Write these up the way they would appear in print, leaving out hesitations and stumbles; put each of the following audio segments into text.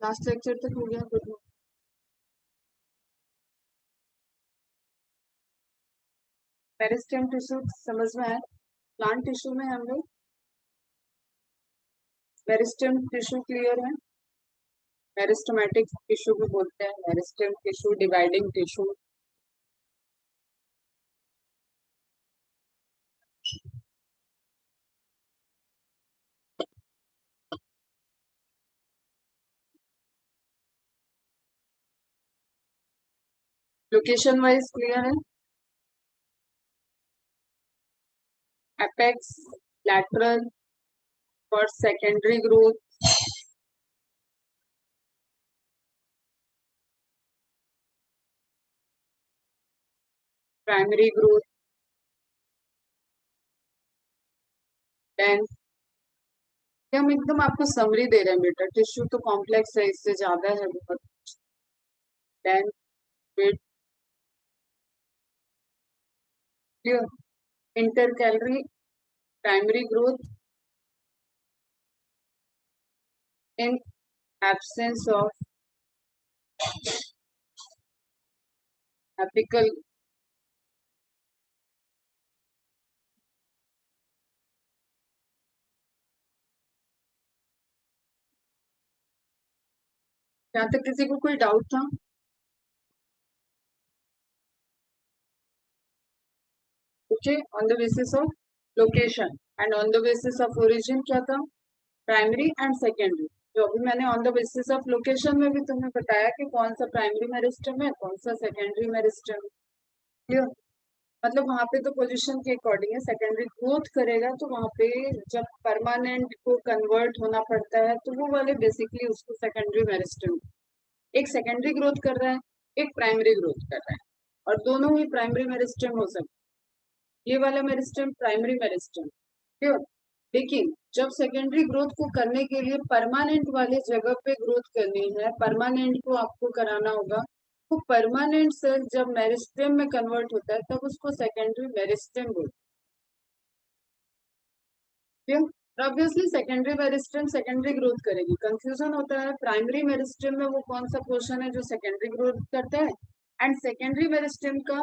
Last lecture तक हो गया कुछ? पेरिस्टेम टिश्यू समझ में आया? प्लांट टिश्यू में हम लोग मेरिस्टेम टिश्यू क्लियर है? मेरिस्टेमेटिक टिश्यू भी बोलते हैं, meristem tissue, dividing tissue. Location wise clear है? एपेक्स, लैटरल और secondary growth, primary growth, then हम एकदम आपको समरी दे रहे हैं बेटा, टिश्यू तो कॉम्प्लेक्स है, इससे ज्यादा है बहुत। Then wait, clear. Intercalary primary growth in absence of apical, यहाँ तक किसी को कोई डाउट था? Okay, on the basis of location and on the basis of origin क्या था? Primary and secondary. जो अभी मैंने on the basis of location में भी तुम्हें बताया कि कौन सा प्राइमरी मेरिस्टम है, कौन सा सेकेंडरी मेरिस्टम है। क्लियर? मतलब वहां पे तो पोजीशन के अकॉर्डिंग है, सेकेंडरी ग्रोथ करेगा तो वहां पे जब परमानेंट को कन्वर्ट होना पड़ता है तो वो वाले बेसिकली उसको सेकेंडरी मेरिस्टम। एक सेकेंडरी ग्रोथ कर रहा है, एक प्राइमरी ग्रोथ कर रहा है, और दोनों ही प्राइमरी मेरिस्टम हो सकते। ये वाला मेरिस्टम प्राइमरी मेरिस्टम, क्यों? लेकिन जब सेकेंडरी ग्रोथ को करने के लिए परमानेंट वाले जगह पे ग्रोथ करनी है, परमानेंट को आपको कराना होगा, तो परमानेंट सेल जब मेरिस्टेम में कन्वर्ट होता है तब उसको सेकेंडरी मेरिस्टेम बोलते हैं। Obviously secondary meristem secondary growth करेगी, कंफ्यूजन होता है प्राइमरी मेरिस्टेम में वो कौन सा पोर्शन है जो सेकेंडरी ग्रोथ करता है, एंड सेकेंडरी मेरिस्टेम का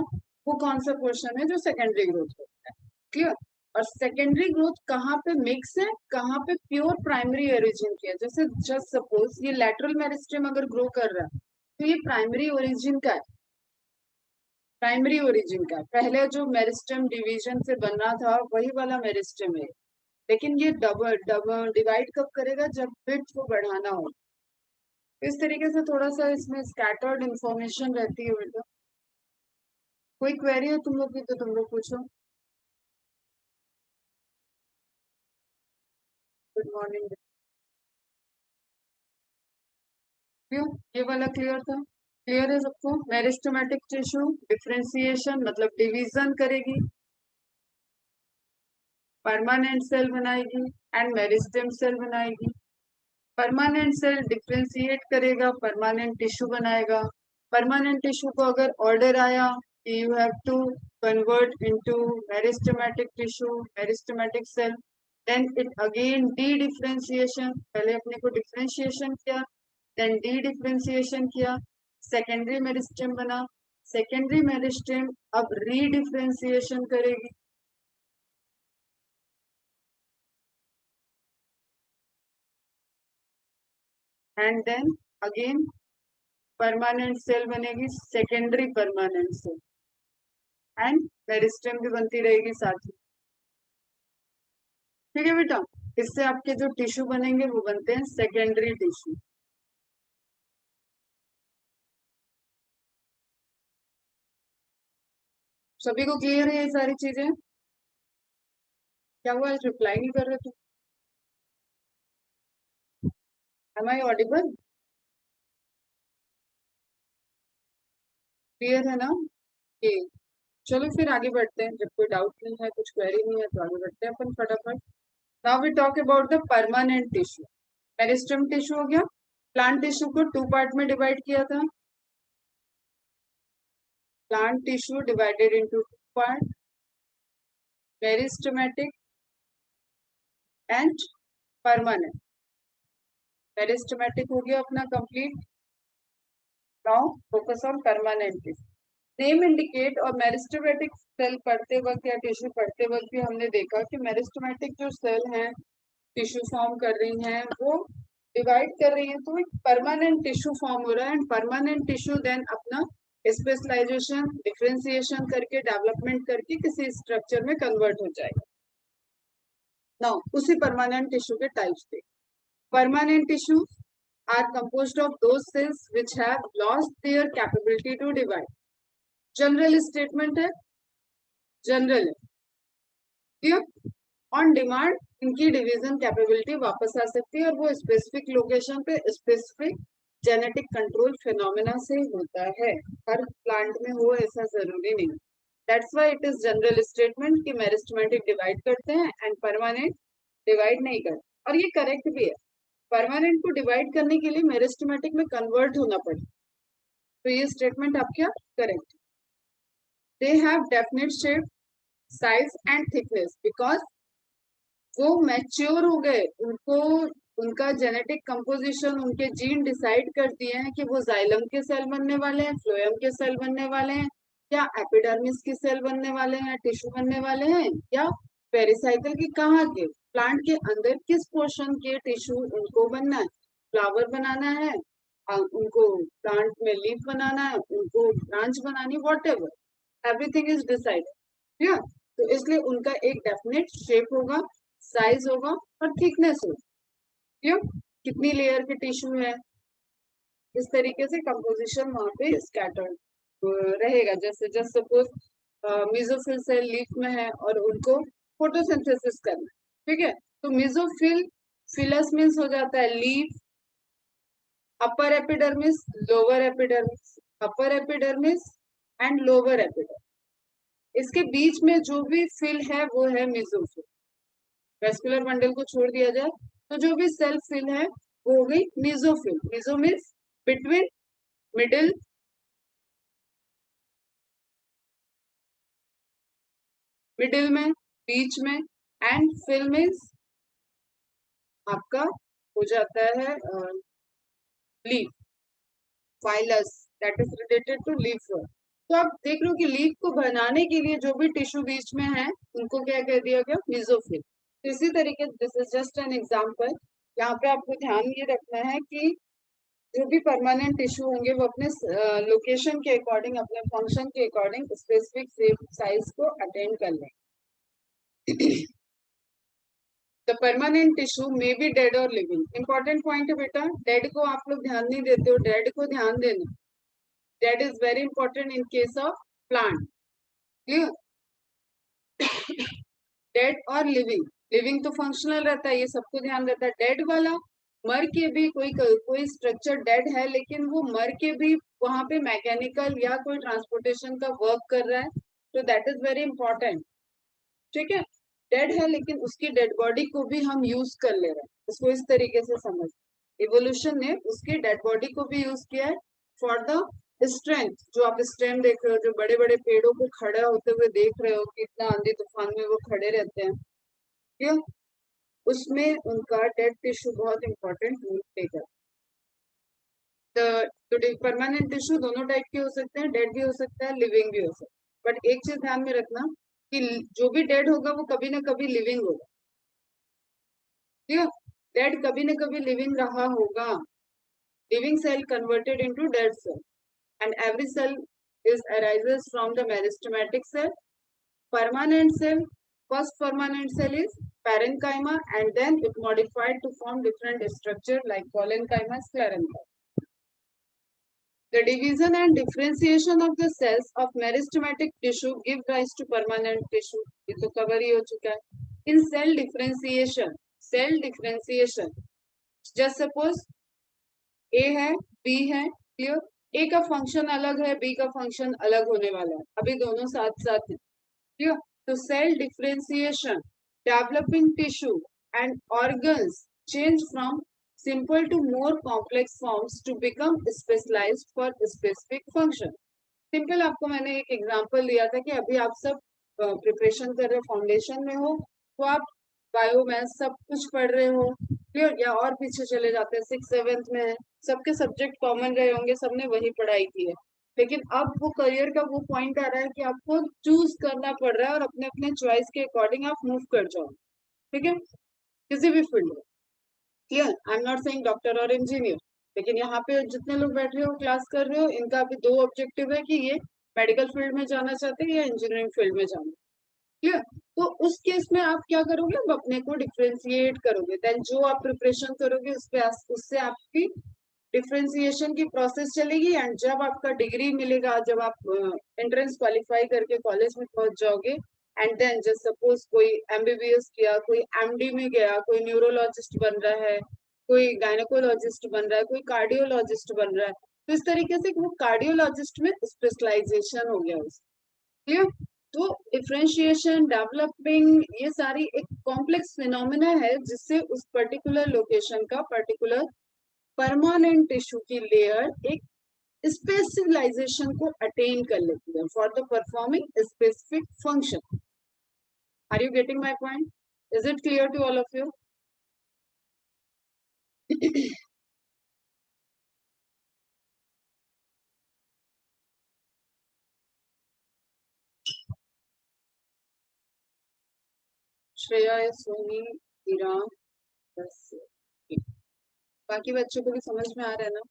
वो कौन सा पोर्शन है जो सेकेंडरी ग्रोथ करता है। क्लियर? और सेकेंडरी ग्रोथ कहाँ पे मिक्स है, कहाँ पे प्योर प्राइमरी ओरिजिन की है। जैसे जस्ट सपोज ये लैटरल मेरिस्टेम अगर ग्रो कर रहा है तो ये प्राइमरी ओरिजिन का है, प्राइमरी ओरिजिन का पहले जो मेरिस्टेम डिवीजन से बना था वही वाला मेरिस्टेम है। लेकिन ये डबल डबल डिवाइड कब करेगा, जब विड्थ को बढ़ाना हो। इस तरीके से थोड़ा सा इसमें स्कैटर्ड इंफॉर्मेशन रहती है बेटा। कोई क्वेरी है तुम लोग की तो तुम लोग पूछो। Good morning. ये वाला क्लियर था? क्लियर है सबको? मेरिस्टेमेटिक टिश्यू डिफरेंशिएशन मतलब डिवीजन करेगी, परमानेंट सेल बनाएगी एंड मेरिस्टेम सेल बनाएगी। परमानेंट सेल डिफरेंशिएट करेगा, परमानेंट टिश्यू बनाएगा। परमानेंट टिश्यू को अगर ऑर्डर आया कि you have to convert into meristematic tissue, meristematic cell, then it again dedifferentiation, पहले अपने को डिफरेंशिएशन किया, देन डी डिफरेंशिएशन किया, सेकेंडरी मेरिस्टेम बना। सेकेंडरी मेरिस्टेम अब री डिफरेंशिएशन करेगी, and then again permanent cell बनेगी, secondary permanent cell, and meristem भी बनती रहेगी साथ में। ठीक है बेटा? इससे आपके जो टिश्यू बनेंगे वो बनते हैं सेकेंडरी टिश्यू। सभी को क्लियर है ये सारी चीजें? क्या हुआ, आज रिप्लाई नहीं कर रहे तुम? M I audible? क्लियर है ना ये? चलो फिर आगे बढ़ते हैं, जब कोई डाउट नहीं है, कुछ क्वेरी नहीं है तो आगे बढ़ते हैं अपन फटाफट। Now we talk about the permanent tissue. Meristem tissue हो गया। प्लांट टिश्यू को टू पार्ट में डिवाइड किया था। Plant tissue divided into two part, meristematic and permanent. Meristematic हो गया अपना complete. Now focus on permanent. Name indicate और मेरिस्टेमेटिक सेल पढ़ते वक्त या टिश्यू पढ़ते वक्त भी हमने देखा कि मेरिस्टेमेटिक जो सेल हैं टिश्यू फॉर्म कर रही हैं वो डिवाइड कर रही हैं तो एक परमानेंट टिश्यू फॉर्म हो रहा है. एंड परमानेंट टिश्यू देन अपना स्पेशलाइजेशन डिफरेंशिएशन करके डेवलपमेंट करके किसी स्ट्रक्चर में कन्वर्ट हो जाएगा. नाउ उसी परमानेंट टिश्यू के टाइप्स थे. Permanent tissue are composed of those cells which have lost their capability to divide. General statement है, जनरल है. क्लियर. ऑन डिमांड इनकी डिवीजन कैपेबिलिटी वापस आ सकती है और वो स्पेसिफिक लोकेशन पे स्पेसिफिक जेनेटिक कंट्रोल फिनोमेना से होता है. हर प्लांट में हो ऐसा जरूरी नहीं. That's why it is general statement कि मेरिस्टेमेटिक डिवाइड करते हैं एंड परमानेंट डिवाइड नहीं करते. और ये करेक्ट भी है. परमानेंट को डिवाइड करने के लिए मेरिस्टेमेटिक में कन्वर्ट होना पड़े. तो ये स्टेटमेंट आपका correct. They have definite shape size and thickness because वो मैच्योर हो गए. उनको उनका जेनेटिक कंपोजिशन उनके जीन डिसाइड कर दिए हैं कि वो जाइलम के सेल बनने वाले हैं, फ्लोएम के सेल बनने वाले हैं, या एपिडर्मिस के सेल बनने वाले हैं, टिश्यू बनने वाले हैं, या पेरिसाइकल के कहाँ के प्लांट के अंदर किस पोर्शन के टिश्यू उनको बनना है. फ्लावर बनाना है, उनको प्लांट में लीफ बनाना है, उनको ब्रांच बनानी, what ever everything is decided. तो इसलिए उनका एक डेफिनेट शेप होगा, साइज होगा और थिकनेस होगा. क्यों, कितनी लेयर के टिश्यू है, इस तरीके से कंपोजिशन वहां पे स्कैटर्ड रहेगा. जैसे just suppose mesophyll cell leaf में है और उनको फोटोसिंथेसिस करना है. ठीक है, तो मेसोफिल फिलस मीन्स हो जाता है leaf, upper epidermis, lower epidermis, upper epidermis and lower epidermis. इसके बीच में जो भी फिल है वो है मेसोफिल. वेस्कुलर बंडल को छोड़ दिया जाए तो जो भी सेल फिल है वो हो गई mesophyll. Meso means between, middle, middle में, बीच में, एंड फिल मीन्स आपका हो जाता है leaf, phyllous that is related to leaf. तो आप देख लो कि लीफ को बनाने के लिए जो भी टिश्यू बीच में है उनको क्या कह दिया गया, मेसोफिल. तो इसी तरीके this is just an example. यहाँ पे आपको ध्यान ये रखना है कि जो भी परमानेंट टिश्यू होंगे वो अपने लोकेशन के अकॉर्डिंग, अपने फंक्शन के अकॉर्डिंग स्पेसिफिक शेप साइज को अटेंड कर लें. The permanent tissue may be dead और लिविंग. इंपॉर्टेंट पॉइंट है बेटा, डेड को आप लोग ध्यान नहीं देते हो, डेड को ध्यान देना. Dead is very important in case of plant. Clear. Dead और लिविंग. लिविंग तो फंक्शनल रहता है, ये सबको ध्यान रहता है. डेड वाला मर के भी कोई स्ट्रक्चर डेड है लेकिन वो मर के भी वहां पे मैकेनिकल या कोई ट्रांसपोर्टेशन का वर्क कर रहा है, तो दैट इज वेरी इंपॉर्टेंट. ठीक है, डेड है लेकिन उसकी डेड बॉडी को भी हम यूज कर ले रहे हैं, उसको इस तरीके से समझ. इवोल्यूशन ने उसकी डेड बॉडी को भी यूज किया है फॉर द स्ट्रेंथ. जो आप स्टेम देख रहे हो, जो बड़े बड़े पेड़ों को खड़ा होते हुए देख रहे हो, कितना आंधी तूफान में वो खड़े रहते हैं, क्यों, उसमें उनका डेड टिश्यू बहुत इंपॉर्टेंट रोल प्ले करता है. तो परमानेंट टिश्यू दोनों टाइप के हो सकते हैं, डेड भी हो सकता है, लिविंग भी हो सकता है. बट एक चीज ध्यान में रखना कि जो भी डेड होगा वो कभी ना कभी लिविंग होगा. ठीक है, डेड कभी ना कभी लिविंग रहा होगा. Living cell converted into dead cell and every cell is arises from the meristematic cell. Permanent cell, first permanent cell is parenchyma and then it modified to form different structure like collenchyma, sclerenchyma. The division and differentiation of the cells of meristematic tissue give rise to permanent tissue. ये तो cover ही हो चुका है. In cell differentiation, just suppose A है, B है, clear? A का function अलग है, B का फंक्शन अलग होने वाला है, अभी दोनों साथ साथ है. क्लियर. तो cell differentiation, developing tissue and organs change from simple to more complex forms to become specialized for specific function. Simple आपको मैंने एक एग्जांपल दिया था कि अभी आप सब प्रिपरेशन कर रहे हो, फाउंडेशन में हो, तो आप बायोमैस सब कुछ पढ़ रहे हो, क्लियर? या और पीछे चले जाते हैं, 6th 7th में है, सबके सब्जेक्ट कॉमन रहे होंगे, सबने वही पढ़ाई की है, लेकिन अब वो करियर का वो पॉइंट आ रहा है कि आपको चूज करना पड़ रहा है और अपने अपने चॉइस के अकॉर्डिंग आप मूव कर जाओ, ठीक है, किसी भी फील्ड में। Clear? I am not saying doctor और इंजीनियर, लेकिन यहाँ पे जितने लोग बैठ रहे हो क्लास कर रहे हो, इनका अभी दो ऑब्जेक्टिव है कि ये मेडिकल फील्ड में जाना चाहते हैं या इंजीनियरिंग फील्ड में जाना। क्लियर? तो उस केस में आप क्या करोगे, आप अपने को डिफ्रेंशिएट करोगे, देन जो आप प्रिपरेशन करोगे उससे आपकी डिफ्रेंसिएशन की प्रोसेस चलेगी, एंड जब आपका डिग्री मिलेगा, जब आप एंट्रेंस क्वालिफाई करके कॉलेज में पहुंच जाओगे, एंड देन जस्ट सपोज कोई एमबीबीएस किया, कोई एमडी में गया, कोई न्यूरोलॉजिस्ट बन रहा है, कोई गायनेकोलॉजिस्ट बन रहा है, कोई कार्डियोलॉजिस्ट बन रहा है, तो इस तरीके से वो कार्डियोलॉजिस्ट में स्पेशलाइजेशन हो गया उसका। क्लियर? तो डिफरेंशिएशन, डेवलपिंग, ये सारी एक कॉम्प्लेक्स फिनोमिना है जिससे उस पर्टिकुलर लोकेशन का पर्टिकुलर परमानेंट टिश्यू की लेयर एक स्पेशलाइजेशन को अटेन कर लेती है for the performing specific function. Are you getting my point? Is it clear to all of you? Shreya, Soni, ईरान, बस, बाकी बच्चों को भी समझ में आ रहा है ना?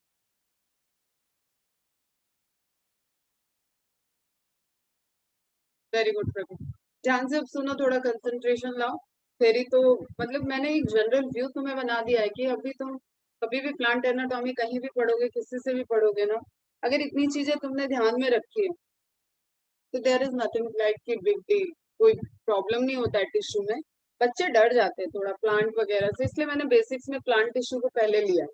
वेरी गुड प्रवीण, ध्यान से अब सुनो, थोड़ा कंसंट्रेशन लाओ। फिर तो मतलब मैंने एक जनरल व्यू तुम्हें बना दिया है कि अभी तुम कभी भी प्लांट एनाटॉमी कहीं भी पढ़ोगे, किसी से भी पढ़ोगे ना, अगर इतनी चीजें तुमने ध्यान में रखी है तो देयर इज नथिंग लाइक कि बिग डील, कोई प्रॉब्लम नहीं होता है टिश्यू में। बच्चे डर जाते हैं थोड़ा प्लांट वगैरह से, इसलिए मैंने बेसिक्स में प्लांट टिश्यू को पहले लिया।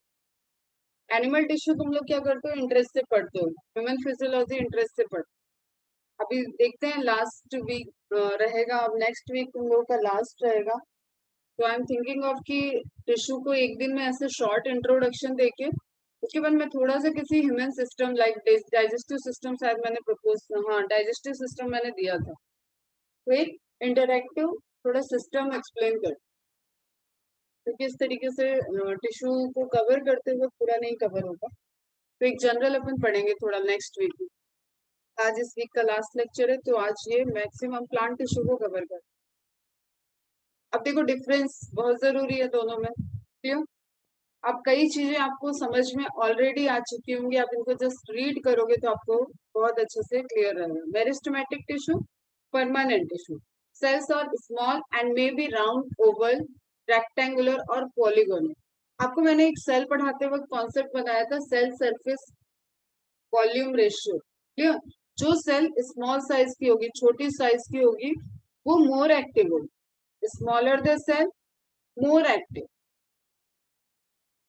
एनिमल टिश्यू तुम लोग क्या करते हो, इंटरेस्ट से पढ़ते हो, ह्यूमन फिजियोलॉजी इंटरेस्ट से पढ़ते हो। अभी देखते हैं लास्ट वीक रहेगा, अब नेक्स्ट वीक तुम लोगों का लास्ट रहेगा, तो आई एम थिंकिंग ऑफ कि टिश्यू को एक दिन में ऐसे शॉर्ट इंट्रोडक्शन देके उसके बाद मैं थोड़ा सा किसी human system like digestive system, शायद मैंने प्रपोज, हाँ डाइजेस्टिव सिस्टम मैंने दिया था, तो एक इंटरैक्टिव थोड़ा सिस्टम एक्सप्लेन कर, क्योंकि इस तरीके से टिश्यू को कवर करते हुए पूरा नहीं कवर होगा, तो एक जनरल अपन पढ़ेंगे थोड़ा नेक्स्ट वीक में। आज इस वीक का लास्ट लेक्चर है, तो आज ये मैक्सिमम प्लांट टिश्यू को कवर कर। अब देखो डिफरेंस बहुत जरूरी है दोनों में, क्यों? अब कई चीजें आपको समझ में ऑलरेडी आ चुकी होंगी, आप इनको जस्ट रीड करोगे तो आपको बहुत अच्छे से क्लियर रहेगा। Meristematic tissue, permanent tissue, cells are small and may be round, oval, rectangular और पॉलीगोनल। आपको मैंने एक सेल पढ़ाते वक्त कॉन्सेप्ट बताया था, cell surface volume ratio. Clear? जो सेल स्मॉल साइज की होगी, छोटी साइज की होगी, वो मोर एक्टिव होगी, smaller the cell more active.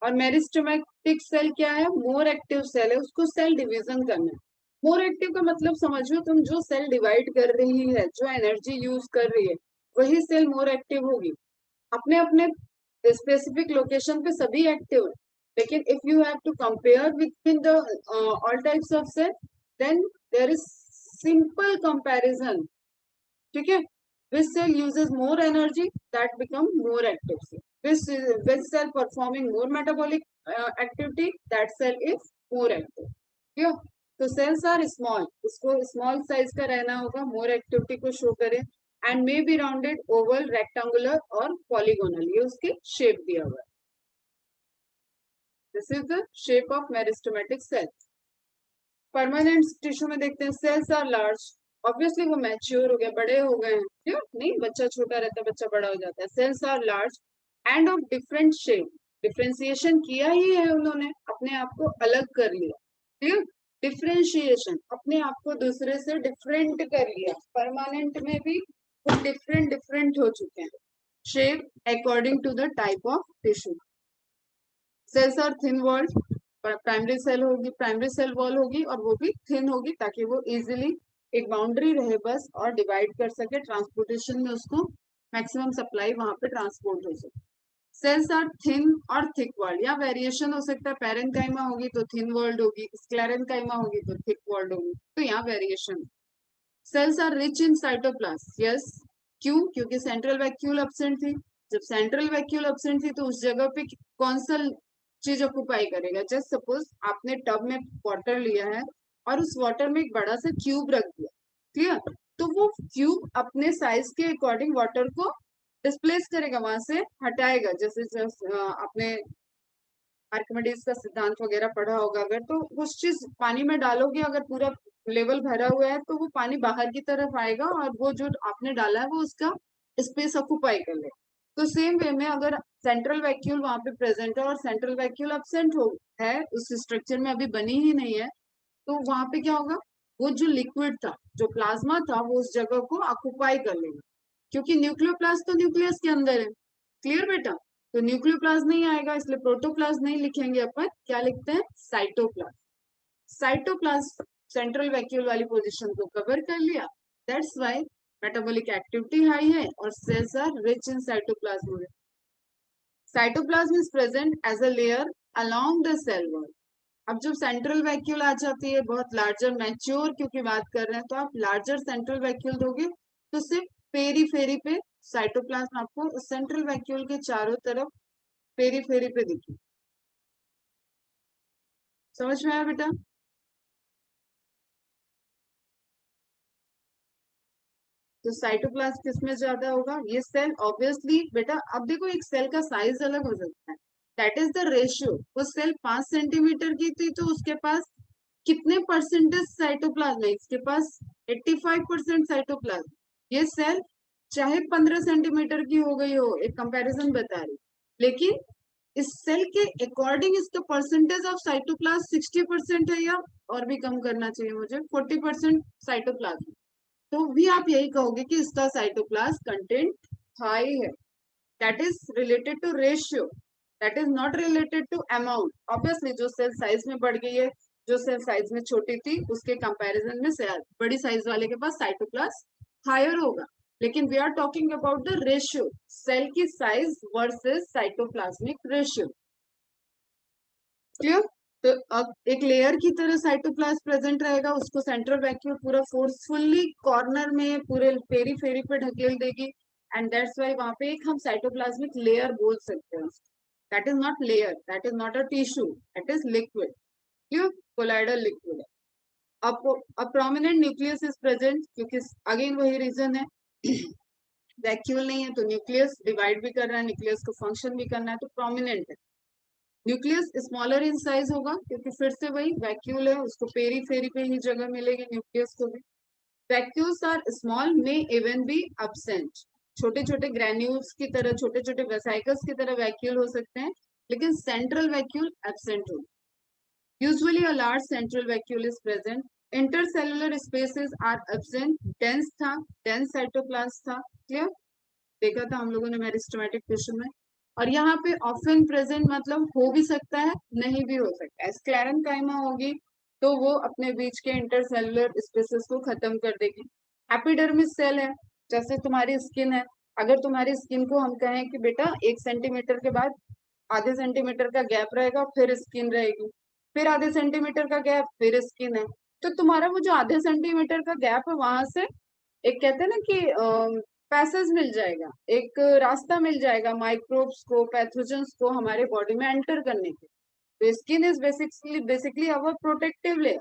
और मेरिस्टेमेटिक सेल क्या है, मोर एक्टिव सेल है, उसको सेल डिवीजन करना है। मोर एक्टिव का मतलब समझो तुम, जो सेल डिवाइड कर रही है, जो एनर्जी यूज कर रही है, वही सेल मोर एक्टिव होगी। अपने अपने स्पेसिफिक लोकेशन पे सभी एक्टिव है, लेकिन if you have to compare with the all types of cell, then there is simple comparison, ठीक है? Which cell uses more energy, that become more active cell. Which cell performing more metabolic activity, that cell is more active. क्यों? तो sales are small, इसको small size का रहना होगा, मोर activity को show करें, and may B rounded, Oval, rectangular और polygonal, ये उसके शेप दिया हुआ है। This is the shape of meristematic cells. Permanent tissue में देखते हैं, सेल्स आर लार्ज, ऑब्वियसली वो मैच्योर हो गए, बड़े हो गए हैं, क्यों नहीं, बच्चा छोटा रहता है, बच्चा बड़ा हो जाता है। Cells are large and of different shape, differentiation किया ही है उन्होंने, अपने आप को अलग कर लिया। क्लियर? डिफ्रेंशिएशन, अपने आप को दूसरे से डिफरेंट कर लिया, परमानेंट में भी वो डिफरेंट डिफरेंट हो चुके हैं, shape according to the type of tissue. Cells are thin walled, primary cell होगी, प्राइमरी सेल वॉल होगी, और वो भी थिन होगी, ताकि वो इजीली एक बाउंड्री रहे बस, और डिवाइड कर सके, ट्रांसपोर्टेशन में उसको मैक्सिमम सप्लाई वहां पे ट्रांसपोर्ट हो सके। सेल्स आर थिन और थिक वॉल्ड, या वेरिएशन हो सकता है, पेरेंकाइमा होगी तो थिन वॉल्ड होगी, स्क्लेरेंकाइमा होगी तो थिक वॉल्ड होगी, तो यहाँ variation. Cells are rich in cytoplasm, yes, क्यों? क्योंकि सेंट्रल वैक्यूल एब्सेंट थी, जब सेंट्रल वैक्यूल एब्सेंट थी तो उस जगह पे कौन सा चीज ऑक्युपाई करेगा? जस्ट सपोज आपने टब में वाटर लिया है और उस वाटर में एक बड़ा सा क्यूब रख दिया, क्लियर? तो वो क्यूब अपने साइज के अकॉर्डिंग वाटर को डिस्प्लेस करेगा, वहां से हटाएगा। जैसे आपने आर्किमिडीज का सिद्धांत वगैरह पढ़ा होगा अगर, तो उस चीज पानी में डालोगे अगर पूरा लेवल भरा हुआ है तो वो पानी बाहर की तरफ आएगा और वो जो आपने डाला है वो उसका स्पेस ऑक्युपाई कर ले। तो सेम वे में अगर सेंट्रल वैक्यूल वहां पे प्रेजेंट है और सेंट्रल वैक्यूल एब्सेंट हो है, उस स्ट्रक्चर में अभी बनी ही नहीं है, तो वहां पे क्या होगा? वो जो लिक्विड था, जो प्लाज्मा था, वो उस जगह को ऑक्युपाई कर लेगा, क्योंकि न्यूक्लियोप्लास्ट तो न्यूक्लियस के अंदर है। क्लियर बेटा? तो न्यूक्लियोप्लास्ट नहीं आएगा, इसलिए प्रोटोप्लास्ट नहीं लिखेंगे अपन, क्या लिखते हैं? साइटोप्लास्ट। साइटोप्लास्ट सेंट्रल वैक्यूल वाली पोजीशन को कवर कर लिया। That's why metabolic activity high है और cells are rich in cytoplasm. Cytoplasm is present as a layer along the cell wall. अब जब सेंट्रल वैक्यूल आ जाती है, बहुत लार्जर मैच्योर क्योंकि बात कर रहे हैं, तो आप लार्जर सेंट्रल वैक्यूल दोगे तो सिर्फ पेरी फेरी पे साइटोप्लाज्म आपको सेंट्रल वैक्यूल के चारों तरफ पेरी फेरी पे दिखी। समझ में आया बेटा? तो साइटोप्लाज्म किसमें ज्यादा होगा? ये सेल ऑब्वियसली बेटा, अब देखो एक सेल का साइज अलग हो सकता है, दैट इज द रेशियो। वो सेल 5 सेंटीमीटर की थी तो उसके पास कितने परसेंटेज साइटोप्लाज्म है? इसके पास 85% साइटोप्लाज्म। ये सेल चाहे 15 सेंटीमीटर की हो गई हो, एक कंपैरिजन बता रही, लेकिन इस सेल के अकॉर्डिंग इसका परसेंटेज ऑफ साइटोप्लाज्म 60% है, या और भी कम करना चाहिए मुझे, 40% साइटोप्लाज्म। तो भी आप यही कहोगे कि इसका साइटोप्लाज्म कंटेंट हाई है। That is related to ratio, that is not related to amount. Obviously जो सेल साइज में बढ़ गई है, जो सेल साइज में छोटी थी, उसके कंपैरिजन में सेल बड़ी साइज वाले के पास साइटोप्लाज्म हायर होगा। लेकिन we are talking about the ratio, cell की size versus cytoplasmic ratio. Clear? तो अब एक लेयर की तरह साइटोप्लाज्म प्रेजेंट रहेगा, उसको सेंट्रल वैक्यूल पूरा फोर्सफुली कॉर्नर में पूरे पेरी फेरी पे ढकेल देगी, एंड दैट्स वाई वहां पे एक हम साइटोप्लाज्मिक लेयर बोल सकते हैं। That is not layer, that is not a tissue, that is liquid. क्यों? कोलाइडल लिक्विड है। अब प्रोमिनेंट न्यूक्लियस इज प्रेजेंट, क्योंकि अगेन वही रीजन है, वैक्यूल नहीं है तो न्यूक्लियस डिवाइड भी कर रहा है, न्यूक्लियस को फंक्शन भी करना है, तो प्रोमिनेंट है। न्यूक्लियस स्मॉलर इन साइज होगा, क्योंकि फिर से वही वैक्यूल है, उसको पेरी फेरी पे ही जगह मिलेगी न्यूक्लियस को भी। Vacuoles are small, may even be absent. छोटे छोटे ग्रेन्यूल्स की तरह, छोटे छोटे वेसाइकल्स की तरह वैक्यूल हो सकते हैं, लेकिन सेंट्रल वैक्यूल एब्सेंट होगा। Usually a large central vacuole is present. Intercellular spaces are absent. Dense था, डेंस साइटोप्लाज्म था। क्लियर? देखा था हम लोगों ने मेरिस्टेमेटिक टिश्यू में। और यहाँ पे ऑफन प्रेजेंट मतलब हो भी सकता है, नहीं भी हो सकता है। स्क्लेरेंकाइमा होगी तो वो अपने बीच के इंटरसेलुलर स्पेसेस को खत्म कर देगी। एपिडर्मिस सेल है, जैसे तुम्हारी स्किन है, अगर तुम्हारी स्किन को हम कहें कि बेटा 1 सेंटीमीटर के बाद आधे सेंटीमीटर का गैप रहेगा, फिर स्किन रहेगी, फिर आधे सेंटीमीटर का गैप, फिर स्किन है, तो तुम्हारा वो जो आधे सेंटीमीटर का गैप है वहां से एक कहते हैं ना कि पैसेज मिल जाएगा, एक रास्ता मिल जाएगा माइक्रोब्स को, पैथोजेंस को हमारे बॉडी में एंटर करने के। तो skin is basically our protective layer.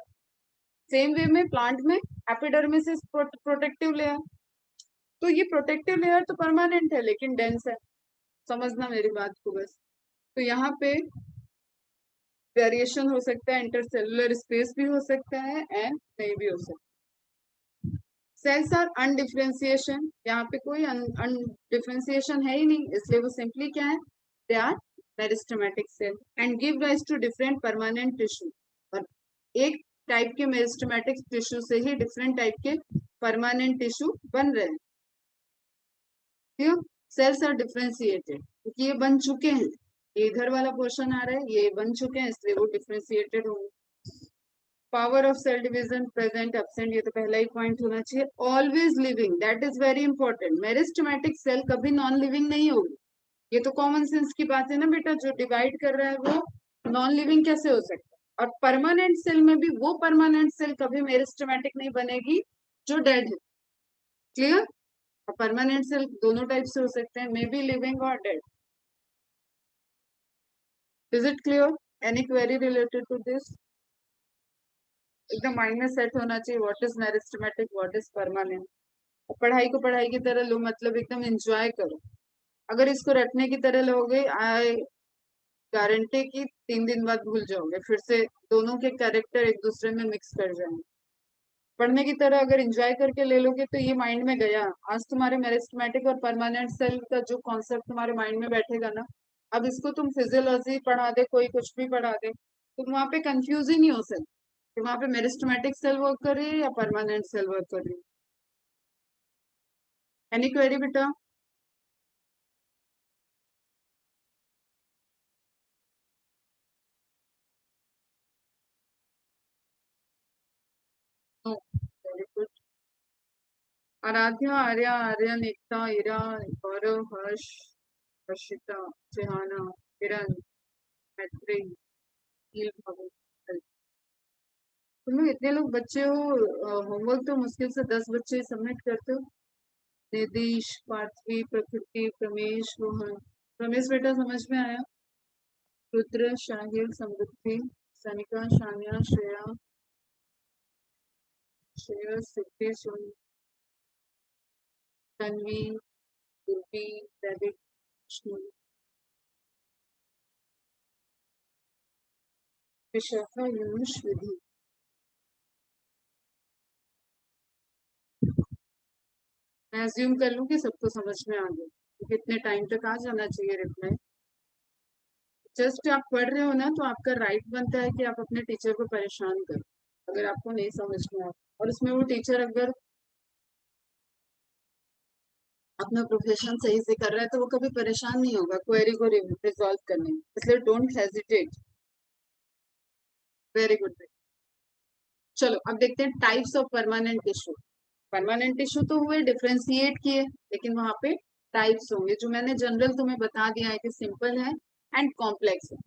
Same way में प्लांट में एपिडर्मिस इज प्रोटेक्टिव लेयर। तो ये प्रोटेक्टिव लेयर तो परमानेंट है लेकिन डेंस है, समझना मेरी बात को बस। तो यहाँ पे वेरिएशन हो सकता है, इंटरसेलुलर स्पेस भी हो सकता है एंड नहीं भी हो सकता। सेल्स आर अनडिफरेंशिएशन, यहाँ पे कोई अनडिफरेंशिएशन है ही नहीं, इसलिए वो सिंपली क्या है? They are meristematic cell and give rise to different permanent tissue. और एक टाइप के मेरिस्टेमेटिक टिश्यू से ही डिफरेंट टाइप के परमानेंट टिश्यू बन रहे हैं। क्यों? सेल्स आर डिफरेंशिएटेड, क्योंकि ये बन चुके हैं, ये इधर वाला पोर्शन आ रहा है, ये बन चुके हैं, इसलिए वो डिफरेंशिएटेड होंगे। Power of cell division present absent, ये तो पहला ही पॉइंट होना चाहिए। Always living, that is very important. Meristematic cell कभी नॉन लिविंग नहीं होगी, ये तो कॉमन सेंस की बात है ना बेटा, जो डिवाइड कर रहा है वो नॉन लिविंग कैसे हो सकता है? और परमानेंट सेल में भी वो परमानेंट सेल कभी मेरिस्टेमेटिक नहीं बनेगी जो डेड है। क्लियर? परमानेंट सेल दोनों टाइप से हो सकते हैं, मे बी लिविंग और dead. Is it clear? Any query related to this? एकदम माइंड में सेट होना चाहिए what is meristematic, what is permanent. पढ़ाई को पढ़ाई की तरह लो, मतलब एकदम एंजॉय करो. अगर इसको रटने की तरह लोगे, आई गारंटी कि 3 दिन बाद भूल जाओगे, फिर से दोनों के कैरेक्टर एक दूसरे में मिक्स कर जाएंगे. पढ़ने की तरह अगर एंजॉय करके ले लोगे तो ये माइंड में गया. आज तुम्हारे मेरिस्टेमेटिक और परमानेंट सेल का जो कॉन्सेप्ट तुम्हारे माइंड में बैठेगा ना, अब इसको तुम फिजियोलॉजी पढ़ा दे, कोई कुछ भी पढ़ा दे, तुम वहां पे कंफ्यूज ही नहीं हो सकते कि वहां पे मेरिस्टेमेटिक सेल वर्क कर रही है या परमानेंट सेल वर्क कर रही है. एनी क्वेरी बेटा? No. Very good. Aradhya, Arya, Aryan, Ekta, Ira, Gaurav, Harsh, Harshita, Jehana, Kiran, Maitri, Neel, भावना. तुम लोग इतने लोग बच्चे हो, होमवर्क तो मुश्किल से 10 बच्चे सबमिट करते हो. निधीश, पार्थवी, प्रकृति, प्रमेश, रोहन. रमेश बेटा समझ में आया? रुद्र, शाहिल, समृद्धि, सनिका, शानिया, श्रेया, श्रेयस, सिद्धि, सोनी, तन्वी, गुरबी, दैविक, विष्णु, विशाखा, यूनुस, विधि. मैं अज्यूम कर लूं कि सबको समझ में आ गया, तो कितने टाइम तक आ जाना चाहिए रिप्लाई. जस्ट आप पढ़ रहे हो ना, तो आपका राइट बनता है कि आप अपने टीचर को परेशान करो अगर आपको नहीं समझ में आए. और उसमें वो टीचर अगर अपना प्रोफेशन सही से कर रहा है तो वो कभी परेशान नहीं होगा क्वेरी को रिजॉल्व करने में. इसलिए डोंट हेजिटेट. Very good. चलो अब देखते हैं types of permanent tissue. Permanent tissue तो हुए, डिफ्रेंशिएट किए, लेकिन वहां पे टाइप्स होंगे जो मैंने जनरल तुम्हें बता दिया है कि सिंपल है एंड कॉम्प्लेक्स है.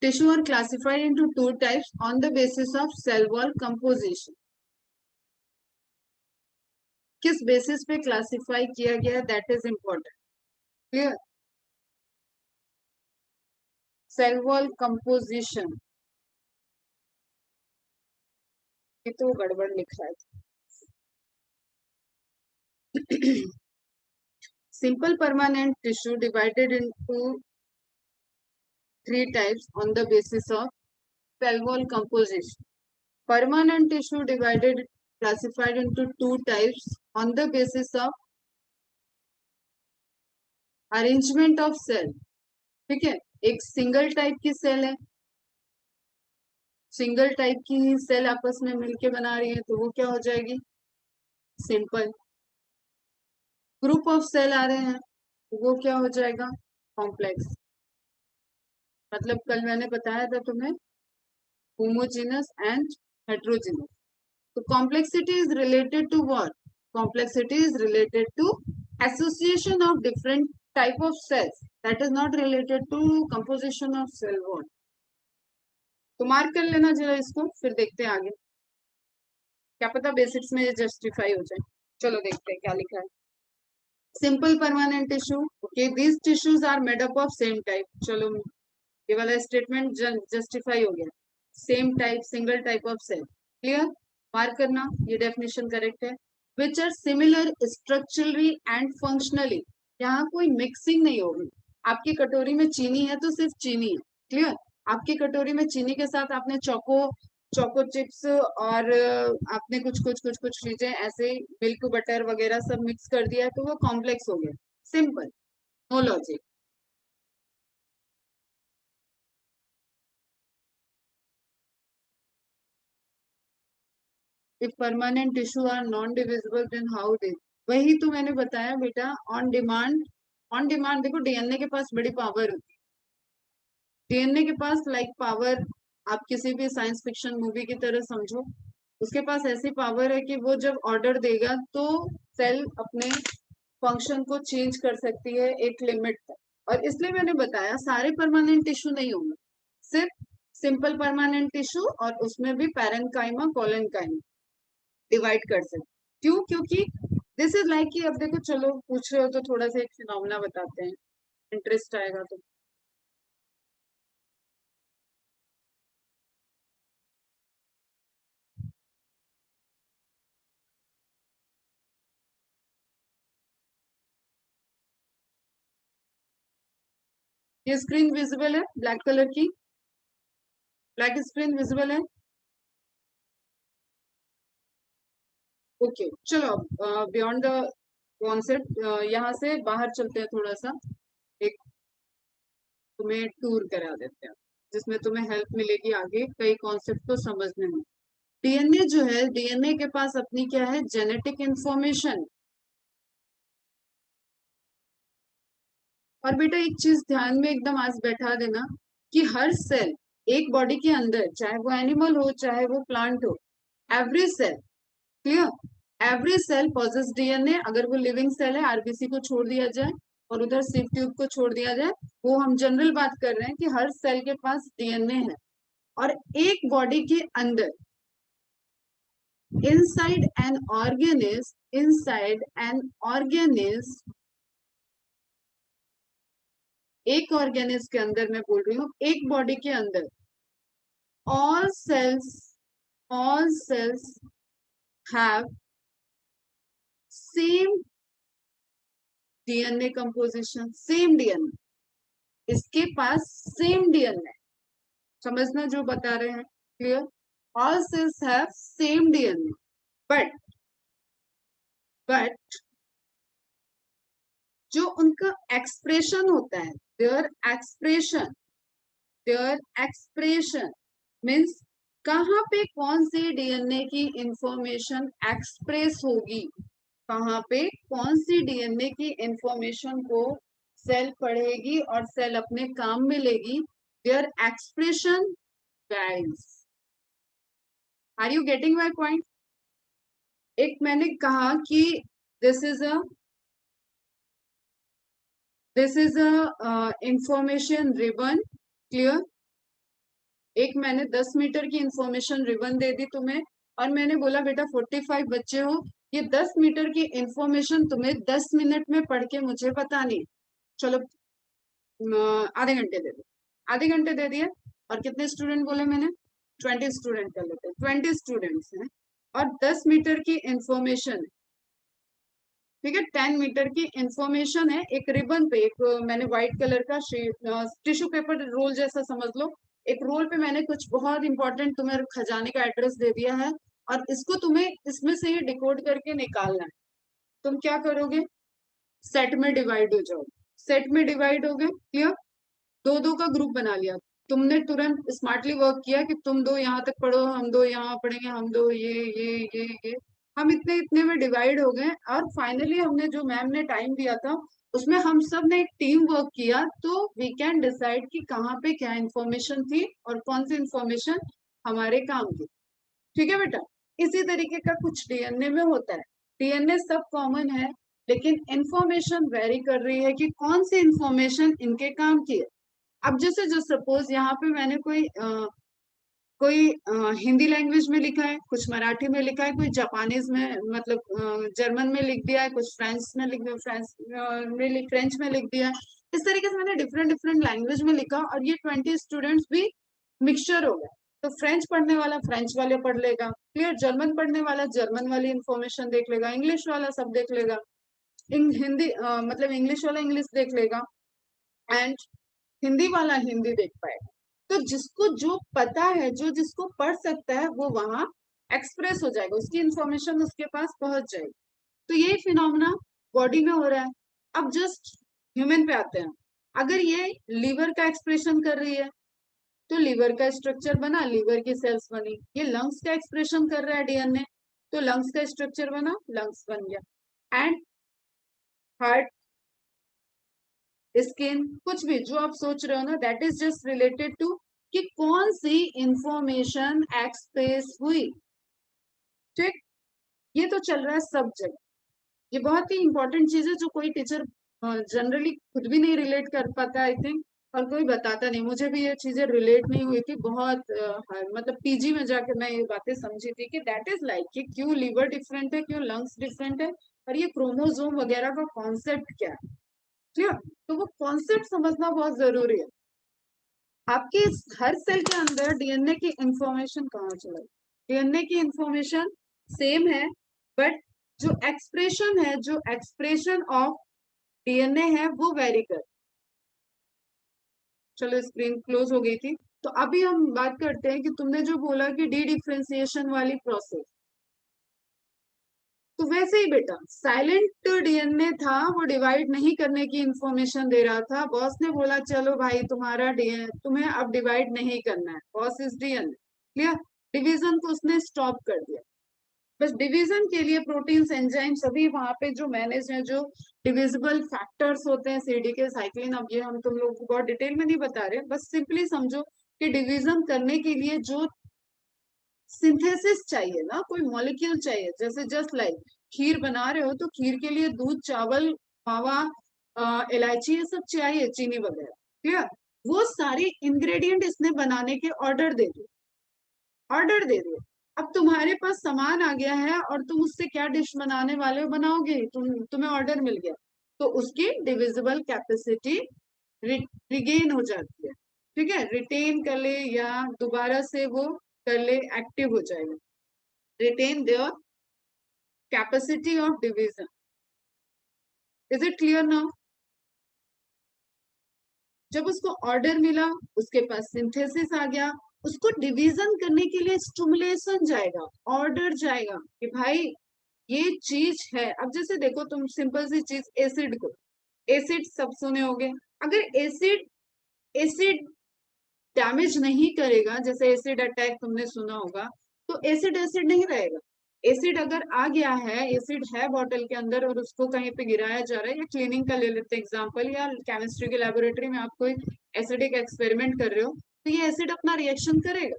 Tissue are classified into 2 types on the basis of cell wall composition. किस बेसिस पे क्लासिफाई किया गया that is important. Clear? Cell wall composition. ये तो गड़बड़ लिख रहा है. Simple permanent tissue divided into 3 types on the basis of cell wall composition. Permanent tissue divided classified into 2 types on the basis of arrangement of cell. ठीक है, एक single type की सेल है, सिंगल टाइप की ही cell आपस में मिलके बना रही है तो वो क्या हो जाएगी? सिंपल. ग्रुप ऑफ सेल आ रहे हैं तो वो क्या हो जाएगा? कॉम्प्लेक्स. मतलब कल मैंने बताया था तुम्हें homogeneous and heterogeneous. So complexity is related to what? Complexity is related to association of different type of cells. That is not related to composition of cell wall. तो मार्क कर लेना जरा इसको, फिर देखते हैं आगे. क्या पता बेसिक्स में ये जस्टिफाई हो जाए. चलो देखते हैं क्या लिखा है. Simple permanent tissue. Okay, these tissues are made up of same type. चलो ये वाला स्टेटमेंट जस्टिफाई हो गया. Same type, single type of cell. Clear? Mark करना, ये डेफिनेशन करेक्ट है. Which are similar structurally and functionally. यहाँ कोई मिक्सिंग नहीं होगी. आपकी कटोरी में चीनी है तो सिर्फ चीनी है. क्लियर? आपकी कटोरी में चीनी के साथ आपने चोको चोको चिप्स और आपने कुछ कुछ कुछ कुछ चीजें ऐसे मिल्क बटर वगैरह सब मिक्स कर दिया तो वो कॉम्प्लेक्स हो गया. Simple. No logic. If permanent tissue are non divisible then how they. वही तो मैंने बताया बेटा, ऑन डिमांड. ऑन डिमांड देखो, डीएनए के पास बड़ी पावर होती है. डीएनए के पास लाइक पावर, आप किसी भी साइंस फिक्शन मूवी की तरह समझो. उसके पास ऐसी पावर है कि वो जब ऑर्डर देगा तो सेल अपने फंक्शन को चेंज कर सकती है एक लिमिट तक. और इसलिए मैंने बताया सारे परमानेंट टिश्यू नहीं होंगे, सिर्फ सिंपल परमानेंट टिश्यू, और उसमें भी पैरेन्काइमा कोलेनकाइमा डिवाइड कर सकते. क्यों? क्योंकि दिस इज लाइक कि अब देखो, चलो पूछ रहे हो तो थोड़ा सा एक फिनोमेना बताते हैं, इंटरेस्ट आएगा तो। ये स्क्रीन विजिबल है ब्लैक कलर की, ब्लैक स्क्रीन विजिबल है। ओके चलो, बियॉन्ड द कॉन्सेप्ट, यहाँ से बाहर चलते हैं थोड़ा सा, एक तुम्हें टूर करा देते हैं जिसमें तुम्हें हेल्प मिलेगी आगे कई कॉन्सेप्ट को समझने में। डीएनए जो है, डीएनए के पास अपनी क्या है, जेनेटिक इंफॉर्मेशन। और बेटा एक चीज ध्यान में एकदम आज बैठा देना कि हर सेल एक बॉडी के अंदर, चाहे वो एनिमल हो चाहे वो प्लांट हो, every cell, clear, every cell possess DNA. अगर वो लिविंग सेल है, आरबीसी को छोड़ दिया जाए और उधर सिव ट्यूब को छोड़ दिया जाए, वो हम जनरल बात कर रहे हैं कि हर सेल के पास डीएनए है। और एक बॉडी के अंदर, inside an organism, inside an organism, एक ऑर्गेनिज्म के अंदर मैं बोल रही हूँ, एक बॉडी के अंदर all cells, all cells have same DNA composition, same DNA, इसके पास सेम डीएनए। समझना जो बता रहे हैं, clear. All cells have same DNA, but but जो उनका एक्सप्रेशन होता है, their expression, their expression means कहाँ पे कौन सी डीएनए की इंफॉर्मेशन एक्सप्रेस होगी, कहाँ पे कौन सी डीएनए की इंफॉर्मेशन को सेल पढ़ेगी और सेल अपने काम में लेगी, their expression varies. Are you getting my point? एक मैंने कहा कि this is a this is a information ribbon, clear. एक मैंने 10 मीटर की इंफॉर्मेशन रिबन दे दी तुम्हें, और मैंने बोला बेटा 45 बच्चे हो, ये 10 मीटर की इंफॉर्मेशन तुम्हें 10 मिनट में पढ़ के मुझे बतानी। चलो आधे घंटे दे दो, आधे घंटे दे दिए। और कितने स्टूडेंट बोले मैंने? 20 स्टूडेंट कर लेते हैं, 20 स्टूडेंट्स हैं और 10 मीटर की इंफॉर्मेशन, ठीक है, 10 मीटर की इंफॉर्मेशन है। एक रिबन पे, एक मैंने व्हाइट कलर का टिश्यू पेपर रोल जैसा समझ लो, एक रोल पे मैंने कुछ बहुत इंपॉर्टेंट तुम्हें खजाने का एड्रेस दे दिया है, और इसको तुम्हें इसमें से ही डिकोड करके निकालना है। तुम क्या करोगे? सेट में डिवाइड हो जाओ, सेट में डिवाइड हो गए, क्लियर। दो दो का ग्रुप बना लिया, तुमने तुरंत स्मार्टली वर्क किया कि तुम दो यहाँ तक पढ़ो, हम दो यहाँ पढ़ेंगे, हम दो ये हम इतने इतने में डिवाइड हो गए। और फाइनली हमने जो मैम ने टाइम दिया था उसमें हम सब ने एक टीम वर्क किया, तो वी कैन डिसाइड कि कहाँ पे क्या इंफॉर्मेशन थी और कौन सी इंफॉर्मेशन हमारे काम की। ठीक है बेटा, इसी तरीके का कुछ डीएनए में होता है। डीएनए सब कॉमन है, लेकिन इंफॉर्मेशन वेरी कर रही है कि कौन सी इंफॉर्मेशन इनके काम की है। अब जैसे जो सपोज यहाँ पे मैंने कोई हिंदी लैंग्वेज में लिखा है, कुछ मराठी में लिखा है, कोई जापानीज में मतलब जर्मन में लिख दिया है, कुछ फ्रेंच में लिख दिया, फ्रेंच में लिख दिया है। इस तरीके से मैंने डिफरेंट डिफरेंट लैंग्वेज में लिखा, और ये 20 स्टूडेंट्स भी मिक्सचर हो गए। तो फ्रेंच पढ़ने वाला फ्रेंच वाले पढ़ लेगा, क्लियर, जर्मन पढ़ने वाला जर्मन वाली इंफॉर्मेशन देख लेगा, इंग्लिश वाला सब देख लेगा, हिंदी मतलब इंग्लिश वाला इंग्लिश देख लेगा, एंड हिंदी वाला हिंदी देख पाएगा। तो जिसको जो पता है, जो जिसको पढ़ सकता है, वो वहां एक्सप्रेस हो जाएगा, उसकी इंफॉर्मेशन उसके पास पहुंच जाएगी। तो ये फिनोमेना बॉडी में हो रहा है। अब जस्ट ह्यूमन पे आते हैं। अगर ये लीवर का एक्सप्रेशन कर रही है तो लीवर का स्ट्रक्चर बना, लीवर की सेल्स बनी। ये लंग्स का एक्सप्रेशन कर रहा है डीएनए, तो लंग्स का स्ट्रक्चर बना, लंग्स बन गया। एंड हार्ट, स्किन, कुछ भी जो आप सोच रहे हो ना, that is just related to कि कौन सी इंफॉर्मेशन एक्सप्रेस हुई। ठीक, ये तो चल रहा है सब जगह। ये बहुत ही इंपॉर्टेंट चीज है जो कोई टीचर जनरली खुद भी नहीं रिलेट कर पाता, आई थिंक, और कोई बताता नहीं। मुझे भी ये चीजें रिलेट नहीं हुई थी बहुत, मतलब पीजी में जाके मैं ये बातें समझी थी कि दैट इज लाइक कि क्यों लीवर डिफरेंट है, क्यों लंग्स डिफरेंट है, और ये क्रोमोसोम वगैरह का कॉन्सेप्ट क्या है, क्लियर। तो वो कॉन्सेप्ट समझना बहुत जरूरी है। आपके हर सेल के अंदर डीएनए की इंफॉर्मेशन कहाँ चला, डीएनए की इंफॉर्मेशन सेम है, बट जो एक्सप्रेशन ऑफ डीएनए है वो वेरी कर। चलो स्क्रीन क्लोज हो गई थी। तो अभी हम बात करते हैं कि तुमने जो बोला कि डी डिफ्रेंसिएशन वाली प्रोसेस, तो वैसे ही बेटा साइलेंट डीएनए था, वो डिवाइड नहीं करने की इंफॉर्मेशन दे रहा था। बॉस ने बोला चलो भाई तुम्हारा डीएनए तुम्हें अब डिवाइड नहीं करना है, boss is DNA, clear. Division को उसने स्टॉप कर दिया। बस डिवीजन के लिए प्रोटीन्स एंजाइम सभी वहां पे जो मैनेज हैं, जो डिविजिबल फैक्टर्स होते हैं सीडी के साइक्लिन, अब ये हम तुम लोगों को बहुत डिटेल में नहीं बता रहे, बस सिंपली समझो कि डिवीजन करने के लिए जो सिंथेसिस चाहिए ना, कोई मॉलिक्यूल चाहिए, जैसे जस्ट लाइक खीर बना रहे हो तो खीर के लिए दूध, चावल, मावा, इलायची, ये सब चाहिए, चीनी वगैरह, क्लियर। वो सारे इंग्रेडिएंट इसने बनाने के ऑर्डर दे दिए। अब तुम्हारे पास सामान आ गया है और तुम उससे क्या डिश बनाने वाले हो, बनाओगे, तुम्हें ऑर्डर मिल गया, तो उसकी डिविजिबल कैपेसिटी रिगेन हो जाती है, ठीक है, रिटेन कर ले या दोबारा से वो कर ले, एक्टिव हो जाएगा, retain their capacity of division. Is it clear now? जब उसको ऑर्डर मिला, उसके पास सिंथेसिस आ गया, उसको डिवीजन करने के लिए स्टिमुलेशन जाएगा, ऑर्डर जाएगा कि भाई ये चीज है। अब जैसे देखो तुम सिंपल सी चीज, एसिड को, एसिड सब सुने होगे, अगर एसिड एसिड डैमेज नहीं करेगा, जैसे एसिड अटैक तुमने सुना होगा, तो एसिड एसिड नहीं रहेगा। एसिड अगर आ गया है, एसिड है बॉटल के अंदर और उसको कहीं पे गिराया जा रहा है, या क्लीनिंग का ले लेते एग्जांपल, या केमिस्ट्री की लेबोरेटरी में आप कोई एसिडिक एक्सपेरिमेंट कर रहे हो, तो ये एसिड अपना रिएक्शन करेगा।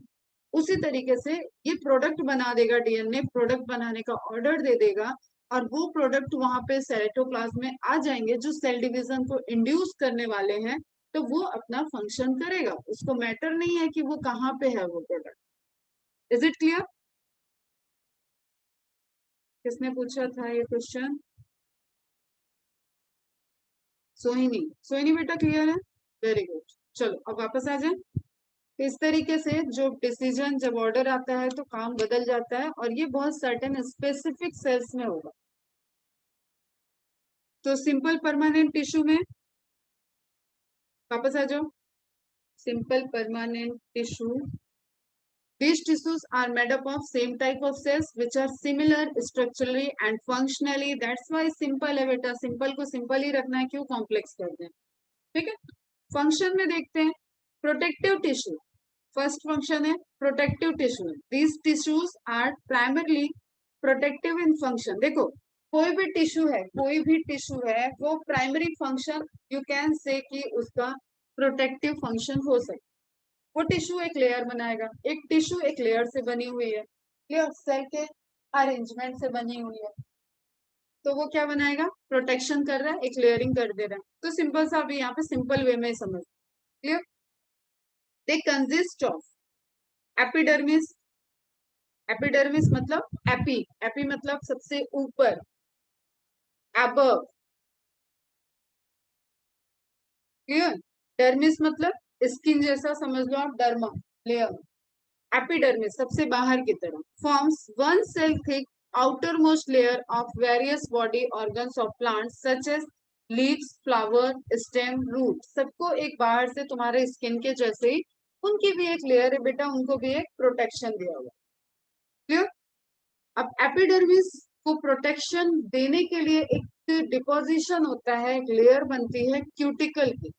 उसी तरीके से ये प्रोडक्ट बना देगा, डीएनए प्रोडक्ट बनाने का ऑर्डर दे देगा, और वो प्रोडक्ट वहां पे साइटोप्लाज्म में आ जाएंगे, जो सेल डिवीजन को इंड्यूस करने वाले हैं। तो वो अपना फंक्शन करेगा, उसको मैटर नहीं है कि वो कहाँ पे है वो प्रोडक्ट। Is it clear? किसने पूछा था ये क्वेश्चन? सोहिनी, सोहिनी बेटा क्लियर है, वेरी गुड। चलो अब वापस आ जाए। इस तरीके से जो डिसीजन, जब ऑर्डर आता है तो काम बदल जाता है, और ये बहुत सर्टेन स्पेसिफिक सेल्स में होगा। तो सिंपल परमानेंट टिश्यू में वापस आ जाओ। Simple permanent tissue, these tissues are made up of same type of cells which are similar structurally and functionally, that's why simple है बेटा, सिंपल को सिंपल ही रखना है, क्यों कॉम्प्लेक्स करते हैं, ठीक है। फंक्शन में देखते हैं, प्रोटेक्टिव टिश्यू, फर्स्ट फंक्शन है protective tissue. These tissues are primarily protective in function. देखो कोई भी टिश्यू है, कोई भी टिश्यू है, वो primary function you can say कि उसका प्रोटेक्टिव फंक्शन हो सकता है। वो टिश्यू एक लेयर बनाएगा, एक टिश्यू एक लेयर से बनी हुई है, क्लियर, सेल के अरेंजमेंट से बनी हुई है, तो वो क्या बनाएगा, प्रोटेक्शन कर रहा है, एक लेयरिंग कर दे रहा है। तो सिंपल सा अभी यहाँ पे सिंपल वे में समझ, clear. They consist of epidermis, epidermis मतलब एपी, एपी मतलब सबसे ऊपर, एबव, क्लियर। डर्मिस मतलब स्किन जैसा समझ लो आप, डर्मा लेयर। एपिडर्मिस सबसे बाहर की तरफ, forms one cell thick outermost layer of various body organs of plants such as leaves, flower, stem, root. सबको एक बाहर से तुम्हारे स्किन के जैसे ही उनकी भी एक लेयर है बेटा, उनको भी एक प्रोटेक्शन दिया हुआ, क्लियर। अब एपिडर्मिस को प्रोटेक्शन देने के लिए एक डिपोजिशन होता है, एक लेयर बनती है क्यूटिकल की।